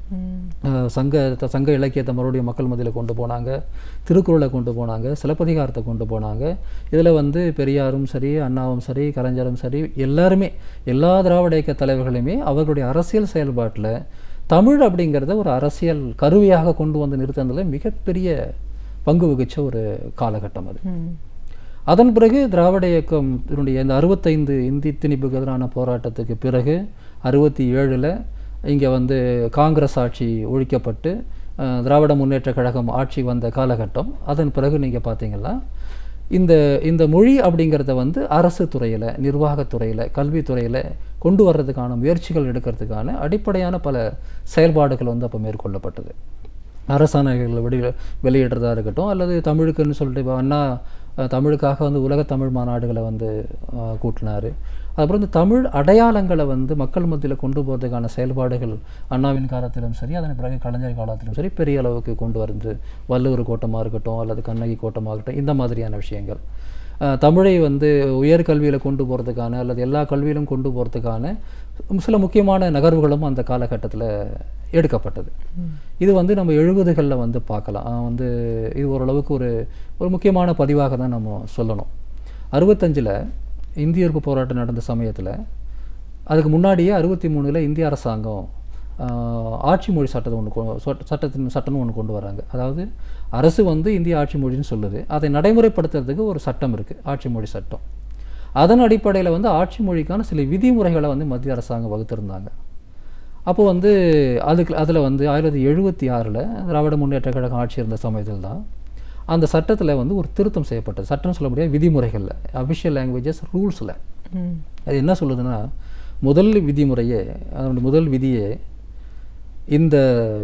சங்க இலக்கியத்தை மறுபடியும் மக்கள் மத்தியில் கொண்டு போனாங்க, திருக்குறளை கொண்டு போனாங்க, சிலப்பதிகாரத்தை கொண்டு போனாங்க. இதில் வந்து பெரியாரும் சரி, அண்ணாவும் சரி, கலைஞரும் சரி, எல்லாருமே எல்லா திராவிட இயக்க தலைவர்களுமே அவர்களுடைய அரசியல் செயல்பாட்டில் தமிழ் அப்படிங்கிறத ஒரு அரசியல் கருவியாக கொண்டு வந்து நிறுத்தினதில் மிகப்பெரிய பங்கு வகிச்ச ஒரு காலகட்டம் அது. அதன் பிறகு திராவிட இயக்கம் இதனுடைய இந்த 65 இந்தி திணிப்புக்கு எதிரான போராட்டத்துக்கு பிறகு 67 இங்கே வந்து காங்கிரஸ் ஆட்சி ஒழிக்கப்பட்டு திராவிட முன்னேற்ற கழகம் ஆட்சி வந்த காலகட்டம். அதன் பிறகு நீங்கள் பார்த்தீங்கன்னா இந்த மொழி அப்படிங்கிறத வந்து அரசு துறையில், நிர்வாகத்துறையில், கல்வித்துறையில் கொண்டு வர்றதுக்கான முயற்சிகள் எடுக்கிறதுக்கான அடிப்படையான பல செயல்பாடுகள் வந்து அப்போ மேற்கொள்ளப்பட்டது. அரசாணைகளை வெளியிடுறதா இருக்கட்டும், அல்லது தமிழுக்குன்னு சொல்லிட்டு அண்ணா தமிழுக்காக வந்து உலக தமிழ் மாநாடுகளை வந்து கூட்டினார். அதுக்கப்புறம் இந்த தமிழ் அடையாளங்களை வந்து மக்கள் மத்தியில் கொண்டு போகிறதுக்கான செயல்பாடுகள் அண்ணாவின் காலத்திலும் சரி, அதன் பிறகு கலைஞர் காலத்திலும் சரி பெரிய அளவுக்கு கொண்டு வந்து வள்ளுவர் கோட்டமாக இருக்கட்டும், அல்லது கண்ணகி கோட்டமாக இருக்கட்டும், இந்த மாதிரியான விஷயங்கள் தமிழை வந்து உயர்கல்வியில் கொண்டு போகிறதுக்கான அல்லது எல்லா கல்வியிலும் கொண்டு போகிறதுக்கான சில முக்கியமான நகர்வுகளும் அந்த காலகட்டத்தில் எடுக்கப்பட்டது. இது வந்து நம்ம 70களில் வந்து பார்க்கலாம். வந்து இது ஓரளவுக்கு ஒரு முக்கியமான பதிவாக தான் நம்ம சொல்லணும். 65 இந்திய எதிர்ப்பு போராட்டம் நடந்த சமயத்தில், அதுக்கு முன்னாடியே 63 இந்திய அரசாங்கம் ஆட்சி மொழி சட்டம்னு ஒன்று கொண்டு வராங்க. அதாவது அரசு வந்து இந்திய ஆட்சி மொழின்னு சொல்லுது, அதை நடைமுறைப்படுத்துறதுக்கு ஒரு சட்டம் இருக்குது, ஆட்சி மொழி சட்டம். அதன் அடிப்படையில் வந்து ஆட்சி மொழிக்கான சில விதிமுறைகளை வந்து மத்திய அரசாங்கம் வகுத்திருந்தாங்க. அப்போ வந்து அதில் வந்து 1976 திராவிட முன்னேற்ற கழகம் ஆட்சி இருந்த சமயத்தில் தான் அந்த சட்டத்தில் வந்து ஒரு திருத்தம் செய்யப்பட்டது. சட்டம் சொல்ல முடியாது, விதிமுறைகளில், அஃபிஷியல் லாங்குவேஜஸ் ரூல்ஸில். அது என்ன சொல்லுதுன்னா, முதல் விதியே இந்த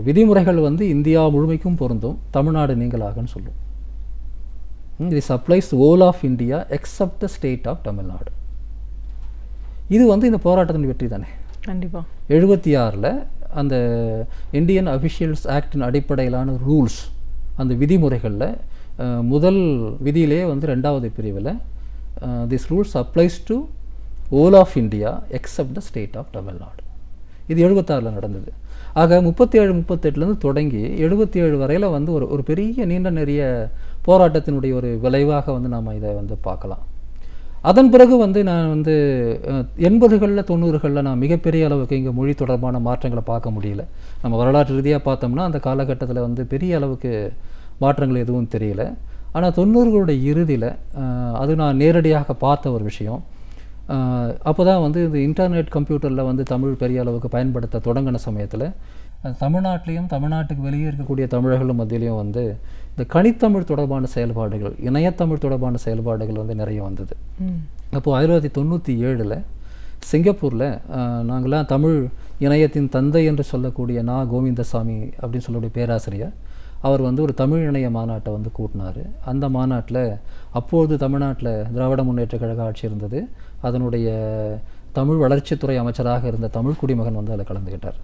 விதிமுறைகள் வந்து இந்தியா முழுமைக்கும் பொருந்தும், தமிழ்நாடு நீங்களாகன்னு சொல்லும். This applies whole of India except the state of Tamil Nadu. இது வந்து இந்த போராட்டத்தின் வெற்றி தானே. கண்டிப்பாக 76 அந்த இந்தியன் அஃபிஷியல்ஸ் ஆக்டின் அடிப்படையிலான ரூல்ஸ், அந்த விதிமுறைகளில் முதல் விதியிலே வந்து 2வது பிரிவில் this rules applies to whole of India except the state of Tamil Nadu. இது 76 நடந்தது. ஆக 37-38 தொடங்கி 77 வரையில் வந்து ஒரு பெரிய நீண்ட நெறிய போராட்டத்தினுடைய ஒரு விளைவாக வந்து நாம் இதை வந்து பார்க்கலாம். அதன் பிறகு வந்து நான் வந்து 80களில் 90களில் நான் மிகப்பெரிய அளவுக்கு இங்கே மொழி தொடர்பான மாற்றங்களை பார்க்க முடியல. நம்ம வரலாற்று ரீதியாக பார்த்தோம்னா அந்த காலகட்டத்தில் வந்து பெரிய அளவுக்கு மாற்றங்கள் எதுவும் தெரியல. ஆனால் 90களுடைய இறுதியில் அது நான் நேரடியாக பார்த்த ஒரு விஷயம். அப்போ தான் வந்து இந்த இன்டர்நெட் கம்ப்யூட்டரில் வந்து தமிழ் பெரிய அளவுக்கு பயன்படுத்த தொடங்கின சமயத்தில் தமிழ்நாட்டிலையும் தமிழ்நாட்டுக்கு வெளியே இருக்கக்கூடிய தமிழர்கள் மத்தியிலையும் வந்து இந்த கனித்தமிழ் தொடர்பான செயல்பாடுகள், இணையத்தமிழ் தொடர்பான செயல்பாடுகள் வந்து நிறைய வந்தது. அப்போது 1997 சிங்கப்பூரில் நாங்களாம் தமிழ் இணையத்தின் தந்தை என்று சொல்லக்கூடிய கோவிந்தசாமி அப்படின்னு சொல்லக்கூடிய பேராசிரியர், அவர் வந்து ஒரு தமிழ் இணைய மாநாட்டை வந்து கூட்டினார். அந்த மாநாட்டில் அப்போது தமிழ்நாட்டில் திராவிட முன்னேற்ற கழக ஆட்சி இருந்தது. அதனுடைய தமிழ் வளர்ச்சித்துறை அமைச்சராக இருந்த தமிழ் குடிமகன் வந்து அதில் கலந்துக்கிட்டார்.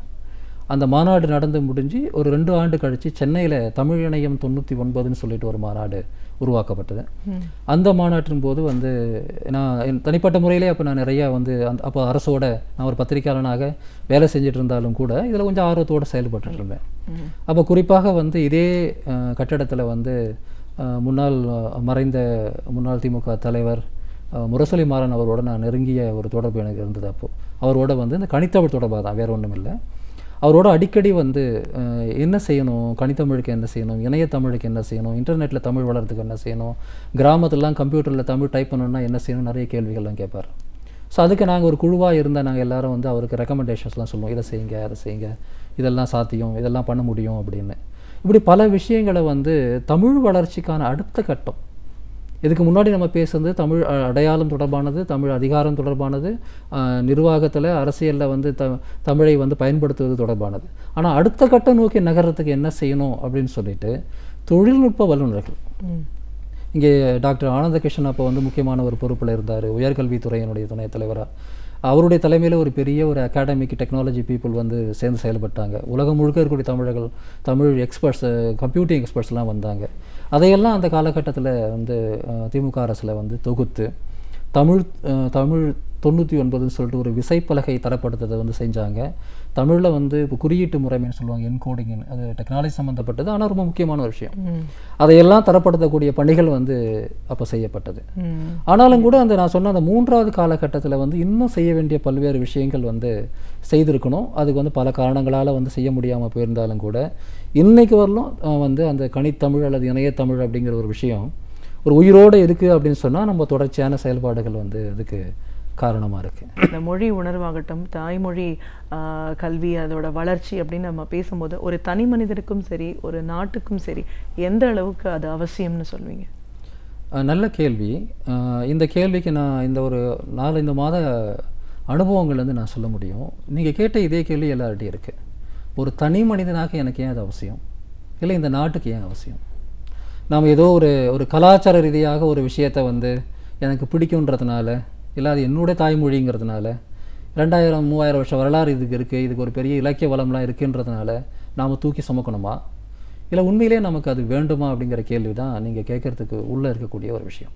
அந்த மாநாடு நடந்து முடிஞ்சு ஒரு 2 ஆண்டு கழித்து சென்னையில் தமிழ் இணையம் 99ன்னு சொல்லிட்டு ஒரு மாநாடு உருவாக்கப்பட்டது. அந்த மாநாட்டின் போது வந்து நான் என் தனிப்பட்ட முறையிலே அப்போ நான் நிறையா வந்து அப்போ அரசோட நான் ஒரு பத்திரிகையாளனாக வேலை செஞ்சுட்டு இருந்தாலும் கூட இதில் கொஞ்சம் ஆர்வத்தோடு செயல்பட்டு இருந்தேன். அப்போ குறிப்பாக வந்து இதே கட்டடத்தில் வந்து முன்னாள் திமுக தலைவர் முரசொலி மாறன் அவரோட நான் நெருங்கிய ஒரு தொடர்பு எனக்கு இருந்தது. அப்போது அவரோட வந்து இந்த கணித்தமிழ் தொடர்பாக தான், வேறு ஒன்றும் இல்லை. அவரோட அடிக்கடி வந்து என்ன செய்யணும், கணித்தமிழுக்கு என்ன செய்யணும், இணையத்தமிழுக்கு என்ன செய்யணும், இன்டர்நெட்டில் தமிழ் வளர்கிறதுக்கு என்ன செய்யணும், கிராமத்திலலாம் கம்ப்யூட்டரில் தமிழ் டைப் பண்ணணும்னா என்ன செய்யணும், நிறைய கேள்விகள்லாம் கேட்பார். ஸோ அதுக்கு நாங்கள் ஒரு குழுவாக இருந்தால் நாங்கள் எல்லோரும் வந்து அவருக்கு ரெக்கமெண்டேஷன்ஸ்லாம் சொல்லுவோம், இதை செய்யுங்க அதை செய்யுங்க, இதெல்லாம் சாத்தியம், இதெல்லாம் பண்ண முடியும் அப்படின்னு. இப்படி பல விஷயங்களை வந்து தமிழ் வளர்ச்சிக்கான அடுத்த கட்டம், இதுக்கு முன்னாடி நம்ம பேசுறது தமிழ் அடையாளம் தொடர்பானது, தமிழ் அதிகாரம் தொடர்பானது, நிர்வாகத்தில் அரசியலில் வந்து தமிழை வந்து பயன்படுத்துவது தொடர்பானது. ஆனால் அடுத்த கட்டம் நோக்கி நகரத்துக்கு என்ன செய்யணும் அப்படின்னு சொல்லிட்டு தொழில்நுட்ப வல்லுநர்கள், இங்கே டாக்டர் ஆனந்தகிருஷ்ணன் அப்போ வந்து முக்கியமான ஒரு பொறுப்பில் இருந்தார், உயர்கல்வித்துறையினுடைய துணைத் தலைவராக. அவருடைய தலைமையில் ஒரு பெரிய ஒரு அகாடமிக் டெக்னாலஜி பீப்புள் வந்து சேர்ந்து செயல்பட்டாங்க. உலகம் முழுக்க இருக்கக்கூடிய தமிழ் எக்ஸ்பர்ட்ஸ், கம்ப்யூட்டிங் எக்ஸ்பர்ட்ஸ்லாம் வந்தாங்க. அதையெல்லாம் அந்த காலகட்டத்தில் வந்து திமுக அரசில் வந்து தொகுத்து தமிழ் 99ன்னு சொல்லிட்டு ஒரு விசைப்பலகை தரப்படுத்ததை வந்து செஞ்சாங்க. தமிழில் வந்து இப்போ குறியீட்டு முறைமைன்னு சொல்லுவாங்க, என்கோடிங்னு, அது டெக்னாலஜி சம்மந்தப்பட்டது, ஆனால் ரொம்ப முக்கியமான ஒரு விஷயம். அதையெல்லாம் தரப்படுத்தக்கூடிய பணிகள் வந்து அப்போ செய்யப்பட்டது. ஆனாலும் கூட நான் சொன்ன அந்த 3வது காலகட்டத்தில் வந்து இன்னும் செய்ய வேண்டிய பல்வேறு விஷயங்கள் வந்து செய்திருக்கணும். அதுக்கு வந்து பல காரணங்களால் வந்து செய்ய முடியாமல் போயிருந்தாலும் கூட இன்றைக்கு வரலும் வந்து அந்த கணித்தமிழ் அல்லது இணையத்தமிழ் அப்படிங்கிற ஒரு விஷயம் ஒரு உயிரோடு இருக்குது அப்படின்னு சொன்னால் நம்ம தொடர்ச்சியான செயல்பாடுகள் வந்து அதுக்கு காரணமாக இருக்குது. இந்த மொழி உணர்வாகட்டும், தாய்மொழி கல்வி, அதோட வளர்ச்சி அப்படின்னு நம்ம பேசும்போது ஒரு தனி மனிதருக்கும் சரி ஒரு நாட்டுக்கும் சரி எந்த அளவுக்கு அது அவசியம்னு சொல்வீங்க? நல்ல கேள்வி. இந்த கேள்விக்கு நான் இந்த ஒரு 4-5 மாத அனுபவங்கள்லேருந்து நான் சொல்ல முடியும். நீங்கள் கேட்ட இதே கேள்வி எல்லார்கிட்டையும் இருக்குது. ஒரு தனி மனிதனாக எனக்கு ஏன் அது அவசியம், இல்லை இந்த நாட்டுக்கு ஏன் அவசியம்? நாம் ஏதோ ஒரு கலாச்சார ரீதியாக ஒரு விஷயத்தை வந்து எனக்கு பிடிக்குன்றதுனால, இல்லை அது என்னுடைய தாய்மொழிங்கிறதுனால, 2000-3000 வருஷம் வரலாறு இதுக்கு இருக்குது, இதுக்கு ஒரு பெரிய இலக்கிய வளம்லாம் இருக்குன்றதுனால நாம் தூக்கி சுமக்கணுமா, இல்லை உண்மையிலே நமக்கு அது வேண்டுமா அப்படிங்கிற கேள்வி தான் நீங்கள் கேட்குறதுக்கு உள்ளே இருக்கக்கூடிய ஒரு விஷயம்.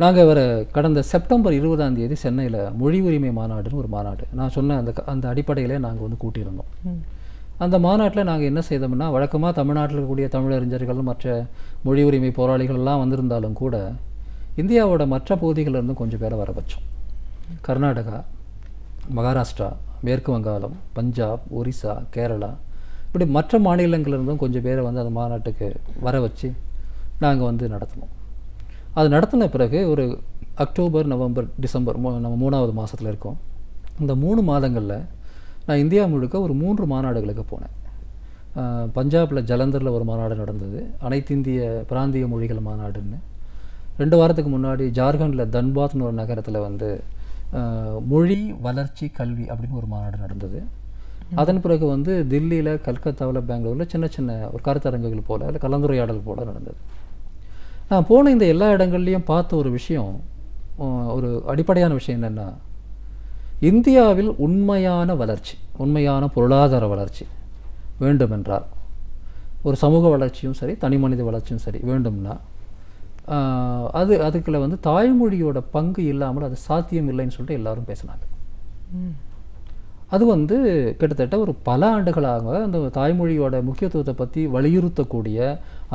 நாங்கள் கடந்த செப்டம்பர் 20ஆம் தேதி சென்னையில் மொழி உரிமை மாநாடுன்னு ஒரு மாநாடு, நான் சொன்ன அந்த அடிப்படையிலே நாங்கள் வந்து கூட்டியிருந்தோம். அந்த மாநாட்டில் நாங்கள் என்ன செய்தோம்னா, வழக்கமாக தமிழ்நாட்டில் இருக்கக்கூடிய தமிழறிஞர்கள் மற்ற மொழி உரிமை போராளிகள்லாம் வந்திருந்தாலும் கூட இந்தியாவோட மற்ற பகுதிகளிலிருந்தும் கொஞ்சம் பேரை வர வச்சோம். கர்நாடகா, மகாராஷ்டிரா, மேற்கு வங்காளம், பஞ்சாப், ஒரிசா, கேரளா, இப்படி மற்ற மாநிலங்களிலிருந்தும் கொஞ்சம் பேரை வந்து அந்த மாநாட்டுக்கு வர வச்சு நாங்கள் வந்து நடத்தினோம். அது நடத்தின பிறகு ஒரு அக்டோபர், நவம்பர், டிசம்பர், நம்ம 3வது மாதத்தில் இருக்கோம். இந்த 3 மாதங்களில் நான் இந்தியா முழுக்க ஒரு 3 மாநாடுகளுக்கு போனேன். பஞ்சாபில் ஜலந்தரில் ஒரு மாநாடு நடந்தது, அனைத்திந்திய பிராந்திய மொழிகள் மாநாடுன்னு. 2 வாரத்துக்கு முன்னாடி ஜார்க்கண்டில் தன்பாத்னு ஒரு நகரத்தில் வந்து மொழி வளர்ச்சி கல்வி அப்படின்னு ஒரு மாநாடு நடந்தது. அதன் பிறகு வந்து தில்லியில், கல்கத்தாவில், பெங்களூரில் சின்ன சின்ன ஒரு கருத்தரங்குகள் போல், இல்லை கலந்துரையாடல் போல் நடந்தது. நான் போன இந்த எல்லா இடங்கள்லையும் பார்த்த ஒரு விஷயம், ஒரு அடிப்படையான விஷயம் என்னென்னா, இந்தியாவில் உண்மையான வளர்ச்சி, உண்மையான பொருளாதார வளர்ச்சி வேண்டுமென்றால், ஒரு சமூக வளர்ச்சியும் சரி தனி மனித வளர்ச்சியும் சரி வேண்டும்னா, அதுக்குள்ள வந்து தாய்மொழியோட பங்கு இல்லாமல் அது சாத்தியம் இல்லைன்னு சொல்லிட்டு எல்லாரும் பேசினாங்க. அது வந்து கிட்டத்தட்ட ஒரு பல ஆண்டுகளாக அந்த தாய்மொழியோட முக்கியத்துவத்தை பற்றி வலியுறுத்தக்கூடிய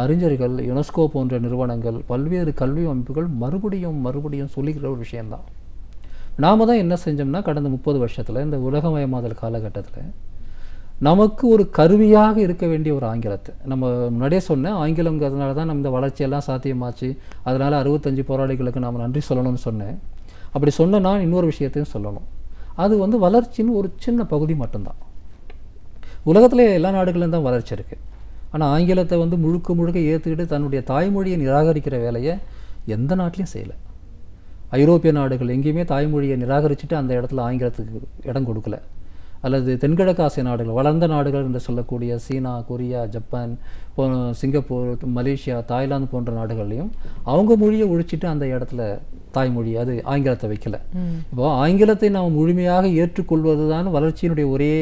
அறிஞர்கள், யுனெஸ்கோ போன்ற நிறுவனங்கள், பல்வேறு கல்வி அமைப்புகள் மறுபடியும் சொல்லிக்கிற ஒரு விஷயந்தான். நாம் தான் என்ன செஞ்சோம்னா, கடந்த 30 வருஷத்தில் இந்த உலகமயமாதல் காலகட்டத்தில் நமக்கு ஒரு கருவியாக இருக்க வேண்டிய ஒரு ஆங்கிலத்தை, நம்ம முன்னாடியே சொன்னேன், ஆங்கிலங்கிறதுனால தான் நம்ம இந்த வளர்ச்சியெல்லாம் சாத்தியமாச்சு, அதனால் 65 போராளிகளுக்கு நாம் நன்றி சொல்லணும்னு சொன்னேன். அப்படி சொன்ன நான் இன்னொரு விஷயத்தையும் சொல்லணும். அது வந்து வளர்ச்சின்னு ஒரு சின்ன பகுதி மட்டும்தான். உலகத்திலே எல்லா நாடுகளிலும் தான் வளர்ச்சி இருக்குது. ஆனால் ஆங்கிலத்தை வந்து முழுக்க ஏற்றுக்கிட்டு தன்னுடைய தாய்மொழியை நிராகரிக்கிற வேலையை எந்த நாட்டிலையும் செய்யலை. ஐரோப்பிய நாடுகள் எங்கேயுமே தாய்மொழியை நிராகரிச்சுட்டு அந்த இடத்துல ஆங்கிலத்துக்கு இடம் கொடுக்கல. அல்லது தென்கிழக்கு ஆசிய நாடுகள், வளர்ந்த நாடுகள் என்று சொல்லக்கூடிய China, Korea, Japan, Singapore, Malaysia, Thailand போன்ற நாடுகள்லையும் அவங்க மொழியை ஒழிச்சிட்டு அந்த இடத்துல தாய்மொழி, அது ஆங்கிலத்தை வைக்கல. இப்போ ஆங்கிலத்தை நாம் முழுமையாக ஏற்றுக்கொள்வது தான் வளர்ச்சியினுடைய ஒரே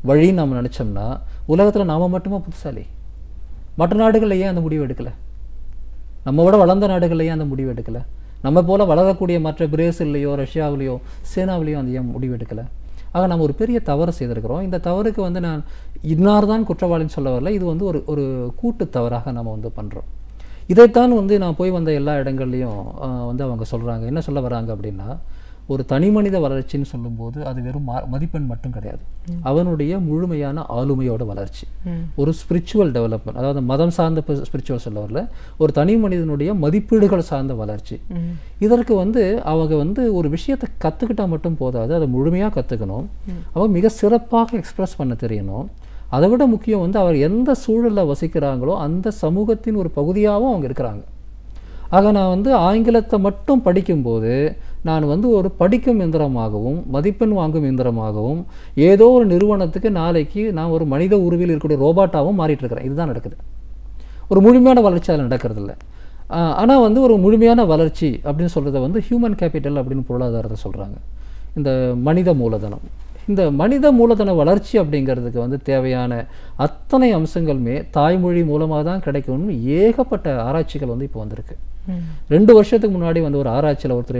வழின்னு நம்ம நினச்சோம்னா உலகத்தில் நாம் மட்டுமா புத்திசாலி? மற்ற நாடுகளில் ஏன் அந்த முடிவு எடுக்கலை? நம்ம விட வளர்ந்த நாடுகளில் ஏன் அந்த முடிவு எடுக்கலை? நம்ம போல் வளரக்கூடிய மற்ற பிரேசில்லையோ ரஷ்யாவிலையோ சீனாவிலையோ அந்த ஏன் முடிவு எடுக்கலை? ஆக நம்ம ஒரு பெரிய தவறு செய்திருக்கிறோம். இந்த தவறுக்கு வந்து நான் இன்னார் தான் குற்றவாளின்னு சொல்ல வரல. இது வந்து ஒரு கூட்டு தவறாக நம்ம வந்து பண்ணுறோம். இதைத்தான் வந்து நான் போய் வந்த எல்லா இடங்கள்லையும் வந்து அவங்க சொல்கிறாங்க. என்ன சொல்ல வராங்க அப்படின்னா, ஒரு தனி மனித வளர்ச்சின்னு சொல்லும்போது அது வெறும் மதிப்பெண் மட்டும் கிடையாது, அவனுடைய முழுமையான ஆளுமையோட வளர்ச்சி, ஒரு ஸ்பிரிச்சுவல் டெவலப்மெண்ட். அதாவது மதம் சார்ந்த ஸ்பிரிச்சுவல் சொல்ல வரல, ஒரு தனி மனிதனுடைய மதிப்பீடுகள் சார்ந்த வளர்ச்சி. இதற்கு வந்து அவங்க வந்து ஒரு விஷயத்தை கற்றுக்கிட்டா மட்டும் போதாது, அதை முழுமையாக கற்றுக்கணும். அவங்க மிக சிறப்பாக எக்ஸ்பிரஸ் பண்ண தெரியணும். அதை விட முக்கியம் வந்து அவர் எந்த சூழலில் வசிக்கிறாங்களோ அந்த சமூகத்தின் ஒரு பகுதியாகவும் அவங்க இருக்கிறாங்க. ஆக நான் வந்து ஆங்கிலத்தை மட்டும் படிக்கும்போது நான் வந்து ஒரு படிக்கும் எந்திரமாகவும் மதிப்பெண் வாங்கும் எந்திரமாகவும் ஏதோ ஒரு நிறுவனத்துக்கு நாளைக்கு நான் ஒரு மனித உருவில் இருக்கக்கூடிய ரோபாட்டாகவும் மாறிட்டு இருக்கிறேன். இதுதான் நடக்குது. ஒரு முழுமையான வளர்ச்சி அதில் நடக்கிறதில்ல. ஆனால் வந்து ஒரு முழுமையான வளர்ச்சி அப்படின்னு சொல்கிறத வந்து ஹியூமன் கேபிட்டல் அப்படின்னு பொருளாதாரத்தை சொல்கிறாங்க. இந்த மனித மூலதனம், இந்த மனித மூலதன வளர்ச்சி அப்படிங்கிறதுக்கு வந்து தேவையான அத்தனை அம்சங்களுமே தாய்மொழி மூலமாக தான் கிடைக்கணும்னு ஏகப்பட்ட ஆராய்ச்சிகள் வந்து இப்போ வந்திருக்கு. 2 வருஷத்துக்கு முன்னாடி வந்து ஒரு ஆராய்ச்சியில் ஒருத்தர்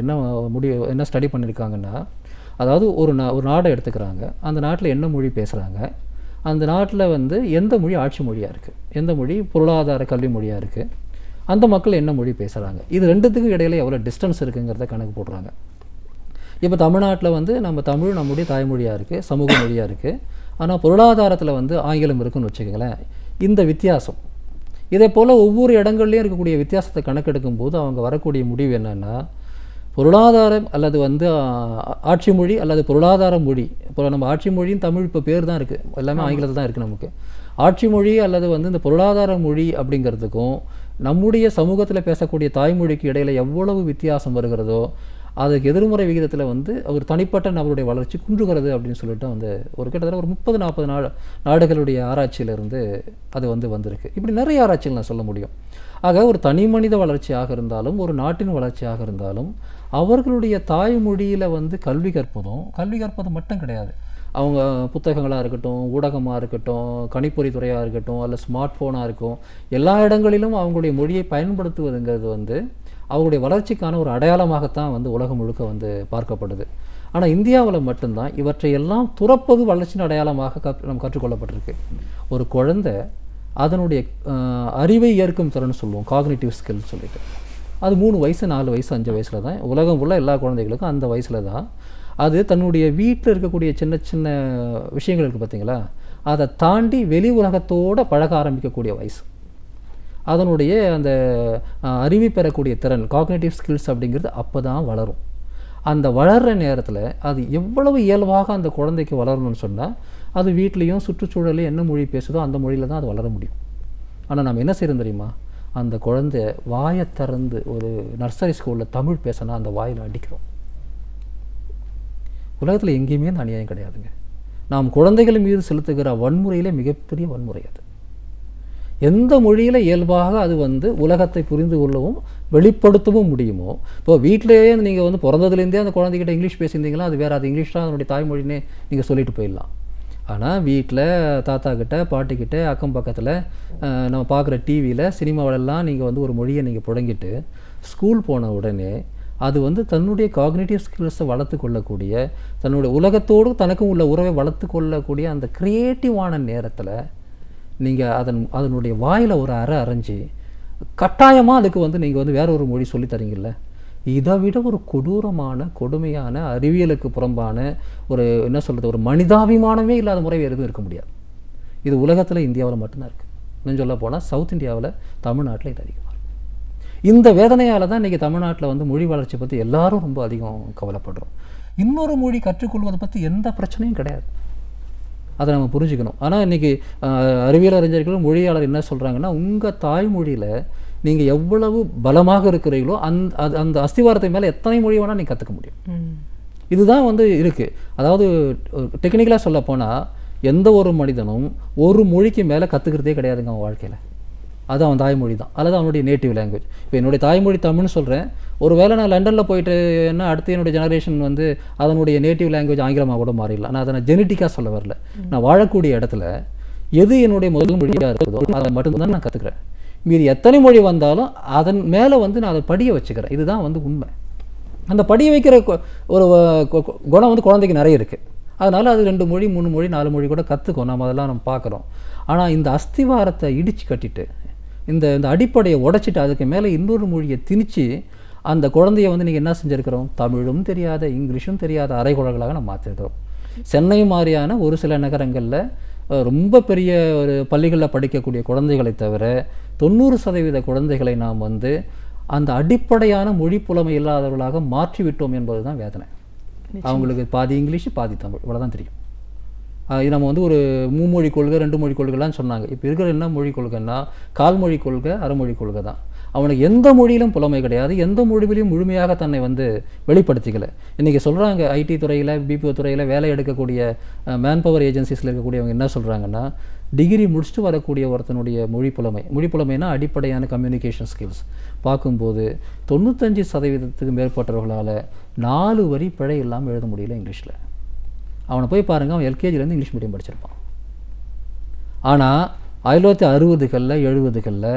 என்ன ஸ்டடி பண்ணியிருக்காங்கன்னா, அதாவது ஒரு நாடை எடுத்துக்கிறாங்க. அந்த நாட்டில் என்ன மொழி பேசுகிறாங்க, அந்த நாட்டில் வந்து எந்த மொழி ஆட்சி மொழியாக இருக்குது, எந்த மொழி பொருளாதார கல்வி மொழியாக இருக்குது, அந்த மக்கள் என்ன மொழி பேசுகிறாங்க, இது ரெண்டுத்துக்கும் இடையில எவ்வளோ டிஸ்டன்ஸ் இருக்குங்கிறத கணக்கு போடுறாங்க. இப்போ தமிழ்நாட்டில் வந்து நம்ம தமிழ் நம்முடைய தாய்மொழியாக இருக்குது, சமூக மொழியாக இருக்குது. ஆனால் பொருளாதாரத்தில் வந்து ஆங்கிலம் இருக்குன்னு வச்சுக்கோங்களேன். இந்த வித்தியாசம் இதே போல் ஒவ்வொரு இடங்கள்லையும் இருக்கக்கூடிய வித்தியாசத்தை கணக்கெடுக்கும் போது அவங்க வரக்கூடிய முடிவு என்னென்னா, பொருளாதாரம் அல்லது வந்து ஆட்சி மொழி அல்லது பொருளாதார மொழி. இப்போ நம்ம ஆட்சி மொழியும் தமிழ் இப்போ பேர் தான் இருக்குது, எல்லாமே ஆங்கிலத்தில் தான் இருக்குது நமக்கு. ஆட்சி மொழி அல்லது வந்து இந்த பொருளாதார மொழி அப்படிங்கிறதுக்கும் நம்முடைய சமூகத்தில் பேசக்கூடிய தாய்மொழிக்கு இடையில் எவ்வளவு வித்தியாசம் வருகிறதோ அதுக்கு எதிர்முறை விகிதத்தில் வந்து ஒரு தனிப்பட்ட நபருடைய வளர்ச்சி குன்றுகிறது அப்படின்னு சொல்லிட்டு வந்து ஒரு கிட்டத்தட்ட ஒரு 30-40 நாடுகளுடைய ஆராய்ச்சியிலிருந்து அது வந்து வந்திருக்கு. இப்படி நிறைய ஆராய்ச்சிகள் நான் சொல்ல முடியும். ஆக ஒரு தனி மனித வளர்ச்சியாக இருந்தாலும் ஒரு நாட்டின் வளர்ச்சியாக இருந்தாலும் அவர்களுடைய தாய்மொழியில் வந்து கல்வி கற்பது மட்டும் கிடையாது. அவங்க புத்தகங்களாக இருக்கட்டும், ஊடகமாக இருக்கட்டும், கணிப்பொறி துறையாக இருக்கட்டும், அல்ல ஸ்மார்ட் ஃபோனாக இருக்கும், எல்லா இடங்களிலும் அவங்களுடைய மொழியை பயன்படுத்துவதுங்கிறது வந்து அவங்களுடைய வளர்ச்சிக்கான ஒரு அடையாளமாகத்தான் வந்து உலகம் முழுக்க வந்து பார்க்கப்படுது. ஆனால் இந்தியாவில் மட்டும்தான் இவற்றையெல்லாம் துறப்பது வளர்ச்சியின் அடையாளமாக நம்ம கற்றுக்கொள்ளப்பட்டிருக்கு. ஒரு குழந்தை அதனுடைய அறிவை ஏற்கும் திறன் சொல்லுவோம், காக்னிட்டிவ் ஸ்கில் சொல்லிட்டு, அது 3 வயசு 4 வயசு 5 வயசில் தான். உலகம் உள்ள எல்லா குழந்தைகளுக்கும் அந்த வயசில் தான் அது தன்னுடைய வீட்டில் இருக்கக்கூடிய சின்ன சின்ன விஷயங்கள் இருக்குது பார்த்தீங்களா, அதை தாண்டி வெளி உலகத்தோடு பழக ஆரம்பிக்கக்கூடிய வயசு. அதனுடைய அந்த அறிவை பெறக்கூடிய திறன், காக்னிட்டிவ் ஸ்கில்ஸ் அப்படிங்கிறது அப்போ தான் வளரும். அந்த வளர்கிற நேரத்தில் அது எவ்வளவு இயல்பாக அந்த குழந்தைக்கு வளரணும்னு சொன்னால் அது வீட்லேயும் சுற்றுச்சூழலையும் என்ன மொழி பேசுதோ அந்த மொழியில் தான் அது வளர முடியும். ஆனால் நம்ம என்ன செய்யறோம் தெரியுமா, அந்த குழந்தை வாயை திறந்து ஒரு நர்சரி ஸ்கூலில் தமிழ் பேசினா அந்த வாயில் அடிக்கிறோம். உலகத்தில் எங்கேயுமே அந்த அநியாயம் கிடையாதுங்க. நாம் குழந்தைகள் மீது செலுத்துகிற வன்முறையிலே மிகப்பெரிய வன்முறை அது. எந்த மொழியில் இயல்பாக அது வந்து உலகத்தை புரிந்து கொள்ளவும் வெளிப்படுத்தவும் முடியுமோ, இப்போ வீட்டிலேயே நீங்கள் வந்து பிறந்ததுலேருந்தே அந்த குழந்தைகிட்ட இங்கிலீஷ் பேசியிருந்தீங்களா, அது வேறு, அது இங்கிலீஷ் தான் அதனுடைய தாய்மொழினே நீங்கள் சொல்லிட்டு போயிடலாம். ஆனால் வீட்டில் தாத்தா கிட்ட பாட்டிக்கிட்ட அக்கம் பக்கத்தில் நம்ம பார்க்குற டிவியில் சினிமாவிலெல்லாம் நீங்கள் வந்து ஒரு மொழியை நீங்கள் புழங்கிட்டு ஸ்கூல் போன உடனே அது வந்து தன்னுடைய காக்னிட்டிவ் ஸ்கில்ஸை வளர்த்து கொள்ளக்கூடிய, தன்னுடைய உலகத்தோடு தனக்கும் உள்ள உறவை வளர்த்து கொள்ளக்கூடிய அந்த க்ரியேட்டிவான நேரத்தில் நீங்கள் அதனுடைய வாயில் ஒரு அரைஞ்சு கட்டாயமாக அதுக்கு வந்து நீங்கள் வந்து வேற ஒரு மொழி சொல்லித்தரீங்கல்ல, இதை விட ஒரு கொடூரமான கொடுமையான அறிவியலுக்கு புறம்பான ஒரு என்ன சொல்கிறது ஒரு மனிதாபிமானமே இல்லாத முறை வேறு எதுவும் இருக்க முடியாது. இது உலகத்தில் இந்தியாவில் மட்டும்தான் இருக்குது. இன்னும் சொல்ல போனால் சவுத் இந்தியாவில் தமிழ்நாட்டில் இது அதிகமாக இருக்கும். இந்த வேதனையால் தான் இன்றைக்கி தமிழ்நாட்டில் வந்து மொழி வளர்ச்சி பற்றி எல்லாரும் ரொம்ப அதிகம் கவலைப்படுறோம். இன்னொரு மொழி கற்றுக்கொள்வதை பற்றி எந்த பிரச்சனையும் கிடையாது, அதை நம்ம புரிஞ்சுக்கணும். ஆனால் இன்றைக்கி அறிவியல் அறிஞர்கள் மொழியாளர் என்ன சொல்கிறாங்கன்னா, உங்கள் தாய்மொழியில் நீங்கள் எவ்வளவு பலமாக இருக்கிறீங்களோ அந்த அஸ்திவாரத்தை மேலே எத்தனை மொழி வேணால் நீங்கள் கற்றுக்க முடியும். இதுதான் வந்து இருக்குது. அதாவது டெக்னிக்கலாக சொல்ல போனால் எந்த ஒரு மனிதனும் ஒரு மொழிக்கு மேலே கற்றுக்கிறதே கிடையாதுங்க அவன் வாழ்க்கையில். அது அவன் தாய்மொழி தான், அல்லது அவனுடைய நேட்டிவ் லாங்குவேஜ். இப்போ என்னுடைய தாய்மொழி தமிழ்னு சொல்கிறேன், ஒரு வேளை நான் லண்டனில் போயிட்டுன்னா அடுத்து என்னுடைய ஜெனரேஷன் வந்து அதனுடைய நேட்டிவ் லாங்குவேஜ் ஆங்கிலமாக கூட மாறிடலாம். நான் அதை நான் ஜெனட்டிக்காக சொல்ல வரல. நான் வாழக்கூடிய இடத்துல எது என்னுடைய முதல் மொழியாக இருக்குதோ அதை மட்டும்தான் நான் கற்றுக்கிறேன். மீறி எத்தனை மொழி வந்தாலும் அதன் மேலே வந்து நான் அதை படிய வச்சுக்கிறேன். இதுதான் வந்து உண்மை. அந்த படிய வைக்கிற ஒரு குணம் வந்து குழந்தைக்கு நிறைய இருக்குது. அதனால் அது 2 மொழி 3 மொழி 4 மொழி கூட கற்றுக்கும். நம்ம அதெல்லாம் நம்ம பார்க்குறோம். ஆனால் இந்த அஸ்திவாரத்தை இடித்து கட்டிட்டு இந்த அடிப்படையை உடைச்சிட்டு அதுக்கு மேலே இன்னொரு மொழியை திணிச்சு அந்த குழந்தைய வந்து நீங்கள் என்ன செஞ்சுருக்கிறோம், தமிழும் தெரியாத இங்கிலீஷும் தெரியாத அரைகுழல்களாக நம்ம மாற்றிருக்கிறோம். சென்னை மாதிரியான ஒரு சில நகரங்களில் ரொம்ப பெரிய ஒரு பள்ளிகளில் படிக்கக்கூடிய குழந்தைகளை தவிர 90% குழந்தைகளை நாம் வந்து அந்த அடிப்படையான மொழி புலமை இல்லாதவர்களாக மாற்றிவிட்டோம் என்பது தான் வேதனை. அவங்களுக்கு பாதி இங்கிலீஷ் பாதி தமிழ் இவ்வளோதான் தெரியும். இது நம்ம வந்து ஒரு 3 மொழி கொள்கை 2 மொழி கொள்கைலாம் சொன்னாங்க. இப்போ இருக்கிற என்ன மொழி கொள்கைன்னா கால் மொழி கொள்கை அரைமொழி கொள்கை தான். அவனுக்கு எந்த மொழியிலும் புலமை கிடையாது, எந்த மொழியிலையும் முழுமையாக தன்னை வந்து வெளிப்படுத்திக்கல. இன்றைக்கி சொல்கிறாங்க ஐடி துறையில் பிபிஓ துறையில் வேலை எடுக்கக்கூடிய மேன் பவர் ஏஜென்சிஸில் இருக்கக்கூடியவங்க என்ன சொல்கிறாங்கன்னா, டிகிரி முடிச்சுட்டு வரக்கூடிய ஒருத்தனுடைய மொழி புலமைனா அடிப்படையான கம்யூனிகேஷன் ஸ்கில்ஸ் பார்க்கும்போது 95% மேற்பட்டவர்களால் 4 வரி பிழை இல்லாமல் எழுத முடியல இங்கிலீஷில். அவனை போய் பாருங்கள், அவன் எல்கேஜிலேருந்து இங்கிலீஷ் மீடியம் படிச்சிருப்பான். ஆனால் 1960களில் 70களில்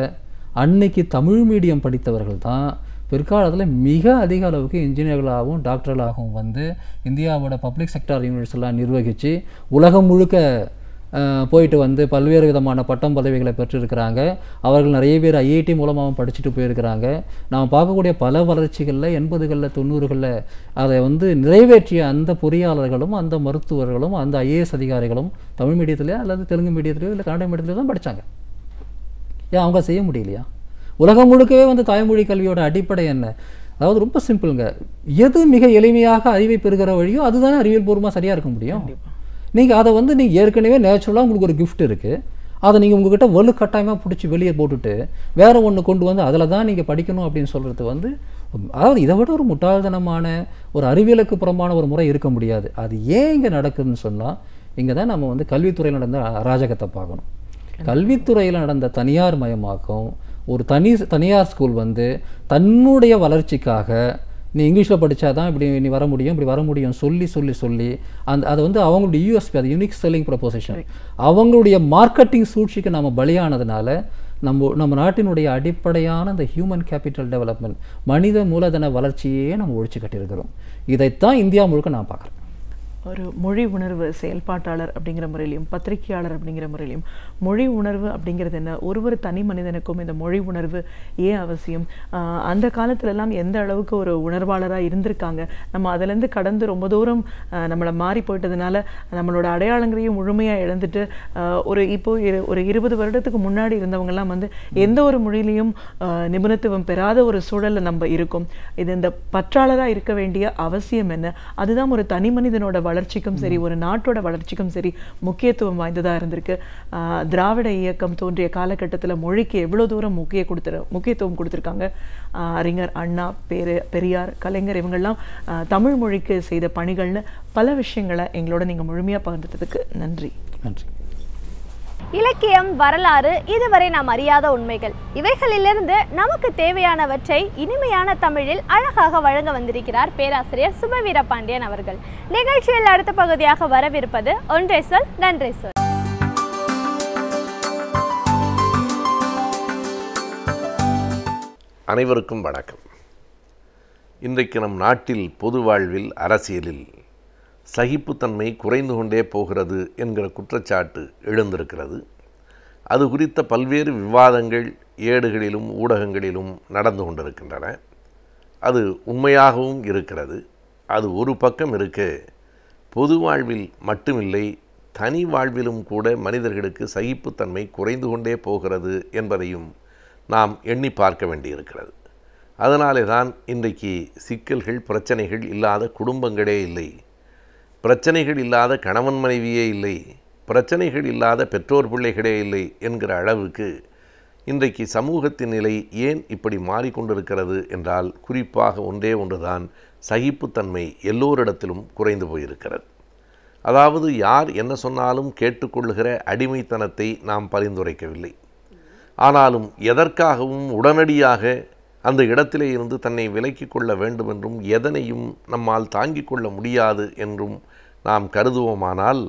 அன்னைக்கு தமிழ் மீடியம் படித்தவர்கள் தான் பிற்காலத்தில் மிக அதிக அளவுக்கு இன்ஜினியர்களாகவும் டாக்டர்களாகவும் வந்து இந்தியாவோட பப்ளிக் செக்டார் யூனிவர்சிட்டிலாம் நிர்வகித்து உலகம் முழுக்க போயிட்டு வந்து பல்வேறு விதமான பட்டம் பதவிகளை பெற்றிருக்கிறாங்க. அவர்கள் நிறைய பேர் ஐஐடி மூலமாகவும் படிச்சுட்டு போயிருக்கிறாங்க. நாம் பார்க்கக்கூடிய பல வளர்ச்சிகளில் 80களில் 90களில் அதை வந்து நிறைவேற்றிய அந்த பொறியாளர்களும் அந்த மருத்துவர்களும் அந்த ஐஏஎஸ் அதிகாரிகளும் தமிழ் மீடியத்திலே அல்லது தெலுங்கு மீடியத்திலேயோ இல்லை கன்னட மீடியத்திலேயோ தான் படித்தாங்க. ஏன் அவங்க செய்ய முடியலையா? உலகம் முழுக்கவே வந்து தாய்மொழி கல்வியோட அடிப்படை என்ன? அதாவது ரொம்ப சிம்பிளுங்க. எது மிக எளிமையாக அறிவை பெறுகிற வழியோ அதுதானே அறிவியல் பூர்வமாக சரியாக இருக்க முடியும். நீங்கள் அதை வந்து நீங்கள் ஏற்கனவே நேச்சுரலாக உங்களுக்கு ஒரு கிஃப்ட் இருக்குது, அதை நீங்கள் உங்கள்கிட்ட வலுக்கட்டாயமாக பிடிச்சி வெளியே போட்டுட்டு வேறு ஒன்று கொண்டு வந்து அதில் தான் நீங்கள் படிக்கணும் அப்படின்னு சொல்கிறது வந்து, அதாவது இதை விட ஒரு முட்டாள்தனமான ஒரு அறிவியலுக்கு புறம்பான ஒரு முறை இருக்க முடியாது. அது ஏன் இங்கே நடக்குதுன்னு சொன்னால், இங்கே தான் நம்ம வந்து கல்வித்துறையில் நடந்த அராஜகத்தை பார்க்கணும். கல்வித்துறையில் நடந்த தனியார் மயமாக்கம், ஒரு தனியார் ஸ்கூல் வந்து தன்னுடைய வளர்ச்சிக்காக நீ இங்கிலீஷில் படித்தா தான் இப்படி வர முடியும் சொல்லி அதை வந்து அவங்களுடைய யூஎஸ்பி, அது யூனிக் செல்லிங் ப்ரொபோசிஷன், அவங்களுடைய மார்க்கெட்டிங் சூழ்ச்சிக்கு நம்ம பலியானதுனால நம்ம நாட்டினுடைய அடிப்படையான இந்த ஹியூமன் கேபிட்டல் டெவலப்மெண்ட், மனித மூலதன வளர்ச்சியே நம்ம ஒழிச்சு கட்டியிருக்கிறோம். இதைத்தான் இந்தியா முழுக்க நான் பார்க்குறேன். ஒரு மொழி உணர்வு செயல்பாட்டாளர் அப்படிங்கிற முறையிலையும் பத்திரிகையாளர் அப்படிங்கிற முறையிலையும் மொழி உணர்வு அப்படிங்கிறது என்ன, ஒரு தனி மனிதனுக்கும் இந்த மொழி உணர்வு ஏன் அவசியம், அந்த காலத்துலலாம் எந்த அளவுக்கு ஒரு உணர்வாளராக இருந்திருக்காங்க, நம்ம அதிலேருந்து கடந்து ரொம்ப தூரம் நம்மளை மாறி போயிட்டதுனால நம்மளோட அடையாளங்களையும் முழுமையாக இழந்துட்டு இப்போ ஒரு 20 வருடத்துக்கு முன்னாடி இருந்தவங்கலாம் வந்து எந்த ஒரு மொழியிலையும் நிபுணத்துவம் பெறாத ஒரு சூழலில் நம்ம இருக்கோம். இது இந்த பற்றாளராக இருக்க வேண்டிய அவசியம் என்ன? அதுதான் ஒரு தனி மனிதனோட வளர்ச்சிக்கும் சரி ஒரு நாட்டோட வளர்ச்சிக்கும் சரி முக்கியத்துவம் வாய்ந்ததாக இருந்திருக்கு. திராவிட இயக்கம் தோன்றிய காலகட்டத்தில் மொழிக்கு எவ்வளோ தூரம் முக்கியத்துவம் கொடுத்துருக்காங்க. அறிஞர் அண்ணா, பெரியார், கலைஞர் இவங்கெல்லாம் தமிழ் மொழிக்கு செய்த பணிகள்னு பல விஷயங்களை எங்களோட நீங்கள் முழுமையாக பகிர்ந்ததுக்கு நன்றி. நன்றி. இலக்கியம், வரலாறு, இதுவரை நாம் அறியாத உண்மைகள், இவைகளிலிருந்து நமக்கு தேவையானவற்றை இனிமையான தமிழில் அழகாக வழங்க வந்திருக்கிறார் பேராசிரியர் சுபவீரபாண்டியன் அவர்கள். நிகழ்ச்சியில் அடுத்த பகுதியாக வரவிருப்பது ஒன்றை சொல் நன்றி சொல். அனைவருக்கும் வணக்கம். இன்றைக்கு நம் நாட்டில் பொது வாழ்வில், அரசியலில் சகிப்புத்தன்மை குறைந்து கொண்டே போகிறது என்கிற குற்றச்சாட்டு எழுந்திருக்கிறது. அது குறித்த பல்வேறு விவாதங்கள் ஏடுகளிலும் ஊடகங்களிலும் நடந்து கொண்டிருக்கின்றன. அது உண்மையாகவும் இருக்கிறது. அது ஒரு பக்கம் இருக்க, பொது வாழ்வில் மட்டுமில்லை தனி வாழ்விலும் கூட மனிதர்களுக்கு சகிப்புத்தன்மை குறைந்து கொண்டே போகிறது என்பதையும் நாம் எண்ணி பார்க்க வேண்டியிருக்கிறது. அதனாலே தான் இன்றைக்கு சிக்கல்கள், பிரச்சனைகள் இல்லாத குடும்பங்களே இல்லை, பிரச்சனைகள் இல்லாத கணவன் மனைவியே இல்லை, பிரச்சனைகள் இல்லாத பெற்றோர் பிள்ளைகளே இல்லை என்கிற அளவுக்கு இன்றைக்கு சமூகத்தின் நிலை ஏன் இப்படி மாறிக்கொண்டிருக்கிறது என்றால், குறிப்பாக ஒன்றே ஒன்றுதான், சகிப்புத்தன்மை எல்லோரிடத்திலும் குறைந்து போயிருக்கிறது. அதாவது யார் என்ன சொன்னாலும் கேட்டுக்கொள்ளுகிற அடிமைத்தனத்தை நாம் பரிந்துரைக்கவில்லை. ஆனாலும் எதற்காகவும் உடனடியாக அந்த இடத்திலே இருந்து தன்னை விலக்கிக் கொள்ள வேண்டும் என்றும் எதனையும் நம்மால் தாங்கிக் கொள்ள முடியாது என்றும் நாம் கருதுவோமானால்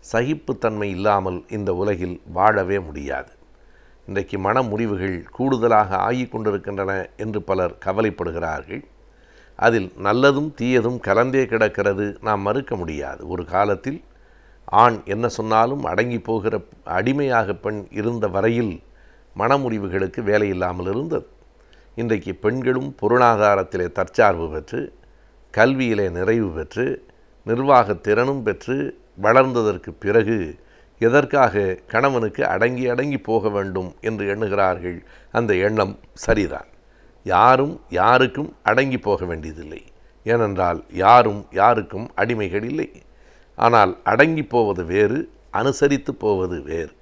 சகிப்புத்தன்மை இல்லாமல் இந்த உலகில் வாழவே முடியாது. இன்றைக்கு மனமுறிவுகள் கூடுதலாக ஆகிக் கொண்டிருக்கின்றன என்று பலர் கவலைப்படுகிறார்கள். அதில் நல்லதும் தீயதும் கலந்தே கிடக்கிறது, நாம் மறுக்க முடியாது. ஒரு காலத்தில் ஆண் என்ன சொன்னாலும் அடங்கி போகிற அடிமையாக பெண் இருந்த வரையில் மனமுறிவுகளுக்கு வேலை இல்லாமல் இருந்தது. இன்றைக்கு பெண்களும் பொருளாதாரத்திலே தற்சார்பு பெற்று, கல்வியிலே நிறைவு பெற்று, நிர்வாகத் திறனும் பெற்று வளர்ந்ததற்கு பிறகு எதற்காக கணவனுக்கு அடங்கி போக வேண்டும் என்று எண்ணுகிறார்கள். அந்த எண்ணம் சரிதான். யாரும் யாருக்கும் அடங்கி போக வேண்டியதில்லை. ஏனென்றால் யாரும் யாருக்கும் அடிமைகள் இல்லை. ஆனால் அடங்கி போவது வேறு, அனுசரித்து போவது வேறு.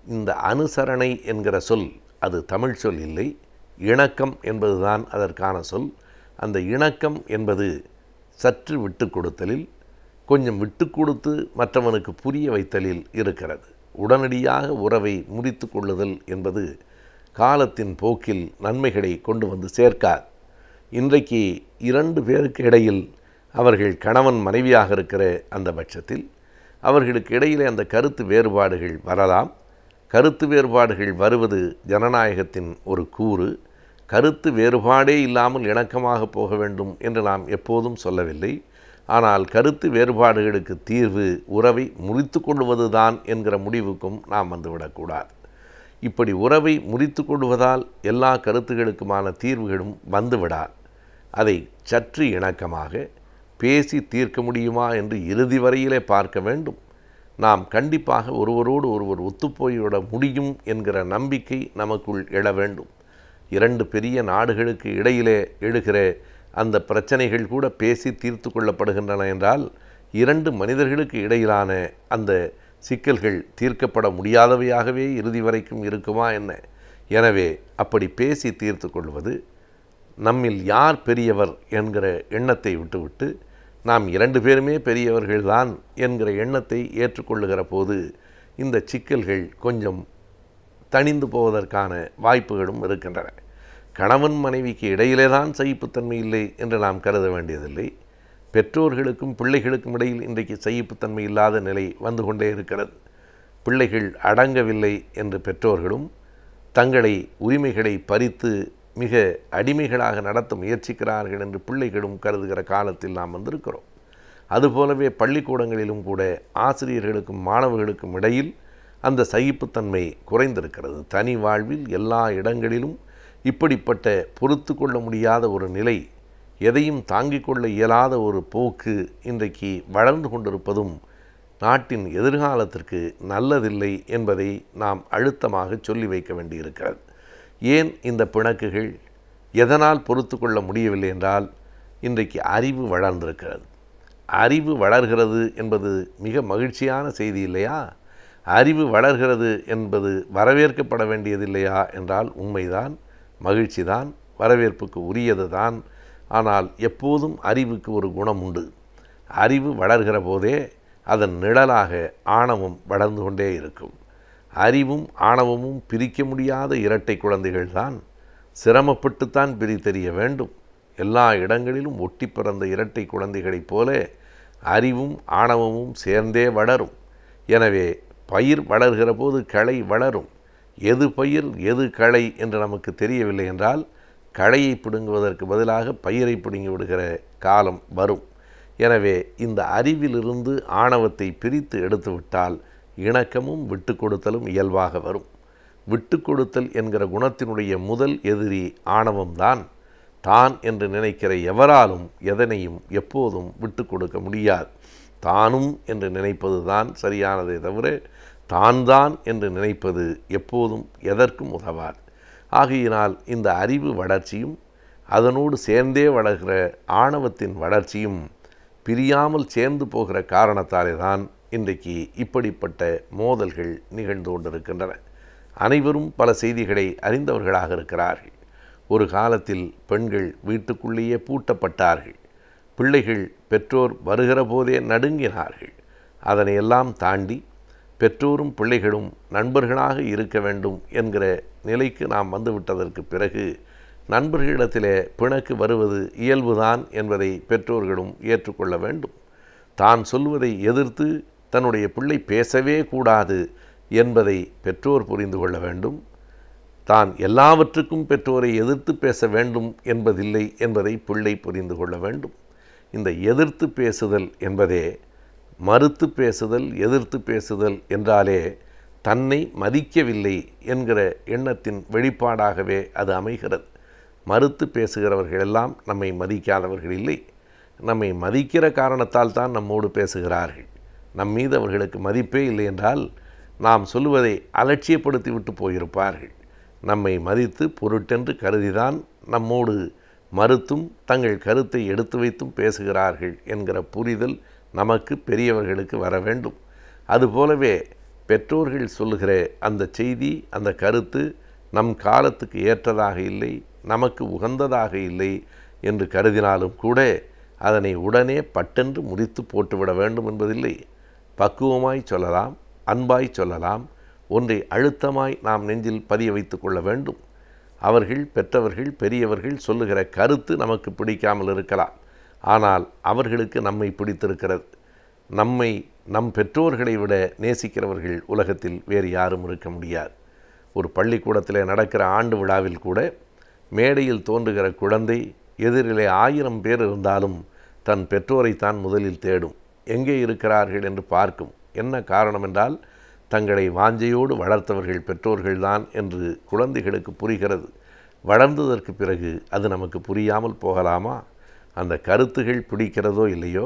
இந்த அனுசரணை என்கிற சொல் அது தமிழ் சொல் இல்லை, இணக்கம் என்பதுதான் அதற்கான சொல். அந்த இணக்கம் என்பது சற்று விட்டு கொடுத்தலில், கொஞ்சம் விட்டு கொடுத்து மற்றவனுக்கு புரிய வைத்தலில் இருக்கிறது. உடனடியாக உறவை முறித்து கொள்ளுதல் என்பது காலத்தின் போக்கில் நன்மைகளை கொண்டு வந்து சேர்க்காது. இன்றைக்கு 2 பேருக்கு இடையில் அவர்கள் கணவன் மனைவியாக இருக்கிற அந்த பட்சத்தில் அவர்களுக்கு இடையிலே அந்த கருத்து வேறுபாடுகள் வரலாம். கருத்து வேறுபாடுகள் வருவது ஜனநாயகத்தின் ஒரு கூறு. கருத்து வேறுபாடே இல்லாமல் இணக்கமாக போக வேண்டும் என்று நாம் எப்போதும் சொல்லவில்லை. ஆனால் கருத்து வேறுபாடுகளுக்கு தீர்வு உறவை முறித்து கொள்வது தான் என்கிற முடிவுக்கும் நாம் வந்துவிடக்கூடாது. இப்படி உறவை முறித்து கொள்வதால் எல்லா கருத்துகளுக்குமான தீர்வுகளும் வந்துவிடாது. அதை சற்று இணக்கமாக பேசி தீர்க்க முடியுமா என்று இறுதி வரையிலே பார்க்க வேண்டும். நாம் கண்டிப்பாக ஒருவரோடு ஒருவர் ஒத்துப்போய்விட முடியும் என்கிற நம்பிக்கை நமக்குள் எழ வேண்டும். 2 பெரிய நாடுகளுக்கு இடையிலே எழுகிற அந்த பிரச்சனைகள் கூட பேசி தீர்த்து கொள்ளப்படுகின்றன என்றால் 2 மனிதர்களுக்கு இடையிலான அந்த சிக்கல்கள் தீர்க்கப்பட முடியாதவையாகவே இறுதி வரைக்கும் இருக்குமா என்ன? எனவே அப்படி பேசி தீர்த்து கொள்வது, நம்மில் யார் பெரியவர் என்கிற எண்ணத்தை விட்டுவிட்டு நாம் 2 பேருமே பெரியவர்கள்தான் என்கிற எண்ணத்தை ஏற்றுக்கொள்ளுகிற போது இந்த சிக்கல்கள் கொஞ்சம் தணிந்து போவதற்கான வாய்ப்புகளும் இருக்கின்றன. கணவன் மனைவிக்கு இடையிலே தான் சகிப்புத்தன்மை இல்லை என்று நாம் கருத வேண்டியதில்லை. பெற்றோர்களுக்கும் பிள்ளைகளுக்கும் இடையில் இன்றைக்கு சகிப்புத்தன்மை இல்லாத நிலை வந்து கொண்டே இருக்கிறது. பிள்ளைகள் அடங்கவில்லை என்று பெற்றோர்களும் தங்களை உரிமைகளை பறித்து மிக அடிமைகளாக நடத்த முயற்சிக்கிறார்கள் என்று பிள்ளைகளும் கருதுகிற காலத்தில் நாம் வந்திருக்கிறோம். அதுபோலவே பள்ளிக்கூடங்களிலும் கூட ஆசிரியர்களுக்கும் மாணவர்களுக்கும் இடையில் அந்த சகிப்புத்தன்மை குறைந்திருக்கிறது. தனி வாழ்வில் எல்லா இடங்களிலும் இப்படிப்பட்ட பொறுத்து கொள்ள முடியாத ஒரு நிலை, எதையும் தாங்கிக் கொள்ள இயலாத ஒரு போக்கு இன்றைக்கு வளர்ந்து கொண்டிருப்பதும் நாட்டின் எதிர்காலத்திற்கு நல்லதில்லை என்பதை நாம் அழுத்தமாக சொல்லி வைக்க வேண்டியிருக்கிறது. ஏன் இந்த பிணக்குகள்? எதனால் பொறுத்து கொள்ள முடியவில்லை என்றால் இன்றைக்கு அறிவு வளர்ந்திருக்கிறது. அறிவு வளர்கிறது என்பது மிக மகிழ்ச்சியான செய்தி இல்லையா? அறிவு வளர்கிறது என்பது வரவேற்கப்பட வேண்டியதில்லையா என்றால் உண்மைதான், மகிழ்ச்சிதான், வரவேற்புக்கு உரியது தான். ஆனால் எப்போதும் அறிவுக்கு ஒரு குணம் உண்டு. அறிவு வளர்கிற போதே அதன் நிழலாக ஆணவம் வளர்ந்து கொண்டே இருக்கும். அறிவும் ஆணவமும் பிரிக்க முடியாத இரட்டை குழந்தைகள்தான். சிரமப்பட்டுத்தான் பிரித்தெறிய வேண்டும். எல்லா இடங்களிலும் ஒட்டி பிறந்த இரட்டை குழந்தைகளைப் போல அறிவும் ஆணவமும் சேர்ந்தே வளரும். எனவே பயிர் வளர்கிற போது களை வளரும். எது பயிர் எது களை என்று நமக்கு தெரியவில்லை என்றால் களையை பிடுங்குவதற்கு பதிலாக பயிரை பிடுங்கி விடுகிற காலம் வரும். எனவே இந்த அறிவிலிருந்து ஆணவத்தை பிரித்து எடுத்துவிட்டால் இணக்கமும் விட்டு கொடுத்தலும் இயல்பாக வரும். விட்டு கொடுத்தல் என்கிற குணத்தினுடைய முதல் எதிரி ஆணவம்தான். தான் என்று நினைக்கிற எவராலும் எதனையும் எப்போதும் விட்டு கொடுக்க முடியாது. தானும் என்று நினைப்பது தான் சரியானதை தவிர தான் என்று நினைப்பது எப்போதும் எதற்கும் உதவாது. ஆகையினால் இந்த அறிவு வளர்ச்சியும் அதனோடு சேர்ந்தே வளர்கிற ஆணவத்தின் வளர்ச்சியும் பிரியாமல் சேர்ந்து போகிற காரணத்தாலே தான் இன்றைக்கு இப்படிப்பட்ட மோதல்கள் நிகழ்ந்து கொண்டிருக்கின்றன. அனைவரும் பல செய்திகளை அறிந்தவர்களாக இருக்கிறார்கள். ஒரு காலத்தில் பெண்கள் வீட்டுக்குள்ளேயே பூட்டப்பட்டார்கள். பிள்ளைகள் பெற்றோர் வருகிற போதே நடுங்கினார்கள். அதனையெல்லாம் தாண்டி பெற்றோரும் பிள்ளைகளும் நண்பர்களாக இருக்க வேண்டும் என்கிற நிலைக்கு நாம் வந்துவிட்டதற்கு பிறகு நண்பர்களிடத்திலே பிணக்கு வருவது இயல்புதான் என்பதை பெற்றோர்களும் ஏற்றுக்கொள்ள வேண்டும். தான் சொல்வதை எதிர்த்து தன்னுடைய பிள்ளை பேசவே கூடாது என்பதை பெற்றோர் புரிந்து கொள்ள வேண்டும். தான் எல்லாவற்றுக்கும் பெற்றோரை எதிர்த்து பேச வேண்டும் என்பதில்லை என்பதை பிள்ளை புரிந்து கொள்ள வேண்டும். இந்த எதிர்த்து பேசுதல் என்பதே மறுத்து பேசுதல், எதிர்த்து பேசுதல் என்றாலே தன்னை மதிக்கவில்லை என்கிற எண்ணத்தின் வெளிப்பாடாகவே அது அமைகிறது. மறுத்து பேசுகிறவர்கள் எல்லாம் நம்மை மதிக்காதவர்கள் இல்லை. நம்மை மதிக்கிற காரணத்தால் தான் நம்மோடு பேசுகிறார்கள். நம் மீது அவர்களுக்கு மதிப்பே இல்லை என்றால் நாம் சொல்லுவதை அலட்சியப்படுத்தி விட்டு போயிருப்பார்கள். நம்மை மதித்து பொருட்டென்று கருதிதான் நம்மோடு மறுத்தும் தங்கள் கருத்தை எடுத்து வைத்தும் பேசுகிறார்கள் என்கிற புரிதல் நமக்கு பெரியவர்களுக்கு வர வேண்டும். அதுபோலவே பெற்றோர்கள் சொல்லுகிற அந்த செய்தி, அந்த கருத்து நம் காலத்துக்கு ஏற்றதாக இல்லை, நமக்கு உகந்ததாக இல்லை என்று கருதினாலும் கூட அதனை உடனே பட்டென்று முடித்து போட்டுவிட வேண்டும் என்பதில்லை. பக்குவமாய் சொல்லலாம், அன்பாய் சொல்லலாம், ஒன்றை அழுத்தமாய் நாம் நெஞ்சில் பதிய வைத்து கொள்ள வேண்டும். அவர்கள், பெற்றவர்கள், பெரியவர்கள் சொல்லுகிற கருத்து நமக்கு பிடிக்காமல் இருக்கலாம். ஆனால் அவர்களுக்கு நம்மை பிடித்திருக்கிறது. நம்மை நம் பெற்றோர்களை விட நேசிக்கிறவர்கள் உலகத்தில் வேறு யாரும் இருக்க முடியாது. ஒரு பள்ளிக்கூடத்தில் நடக்கிற ஆண்டு விழாவில் கூட மேடையில் தோன்றுகிற குழந்தை எதிரிலே 1000 பேர் இருந்தாலும் தன் பெற்றோரைத்தான் முதலில் தேடும். எங்கே இருக்கிறார்கள் என்று பார்க்கும். என்ன காரணம் என்றால் தங்களை வாஞ்சையோடு வளர்த்தவர்கள் பெற்றோர்கள்தான் என்று குழந்தைகளுக்கு புரிகிறது. வளர்ந்ததற்கு பிறகு அது நமக்கு புரியாமல் போகலாமா? அந்த கருத்துகள் பிடிக்கிறதோ இல்லையோ,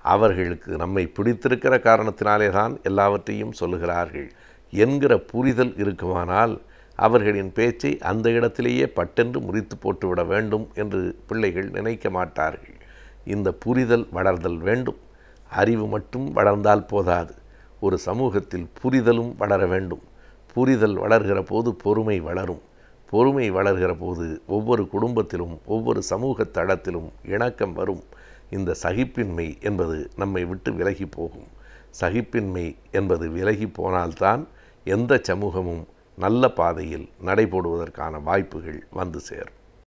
அவர்களுக்கு நம்மை பிடித்திருக்கிற காரணத்தினாலே தான் எல்லாவற்றையும் சொல்லுகிறார்கள் என்கிற புரிதல் இருக்குமானால் அவர்களின் பேச்சை அந்த இடத்திலேயே பட்டென்று முறித்து போட்டுவிட வேண்டும் என்று பிள்ளைகள் நினைக்க மாட்டார்கள். இந்த புரிதல் வளர்தல் வேண்டும். அறிவு மட்டும் வளர்ந்தால் போதாது. ஒரு சமூகத்தில் புரிதலும் வளர வேண்டும். புரிதல் வளர்கிற போது பொறுமை வளரும். பொறுமை வளர்கிற போது ஒவ்வொரு குடும்பத்திலும் ஒவ்வொரு சமூக தளத்திலும் இணக்கம் வரும். இந்த சகிப்பின்மை என்பது நம்மை விட்டு விலகி போகும். சகிப்பின்மை என்பது விலகி போனால்தான் எந்த சமூகமும் நல்ல பாதையில் நடைபோடுவதற்கான வாய்ப்புகள் வந்து சேரும்.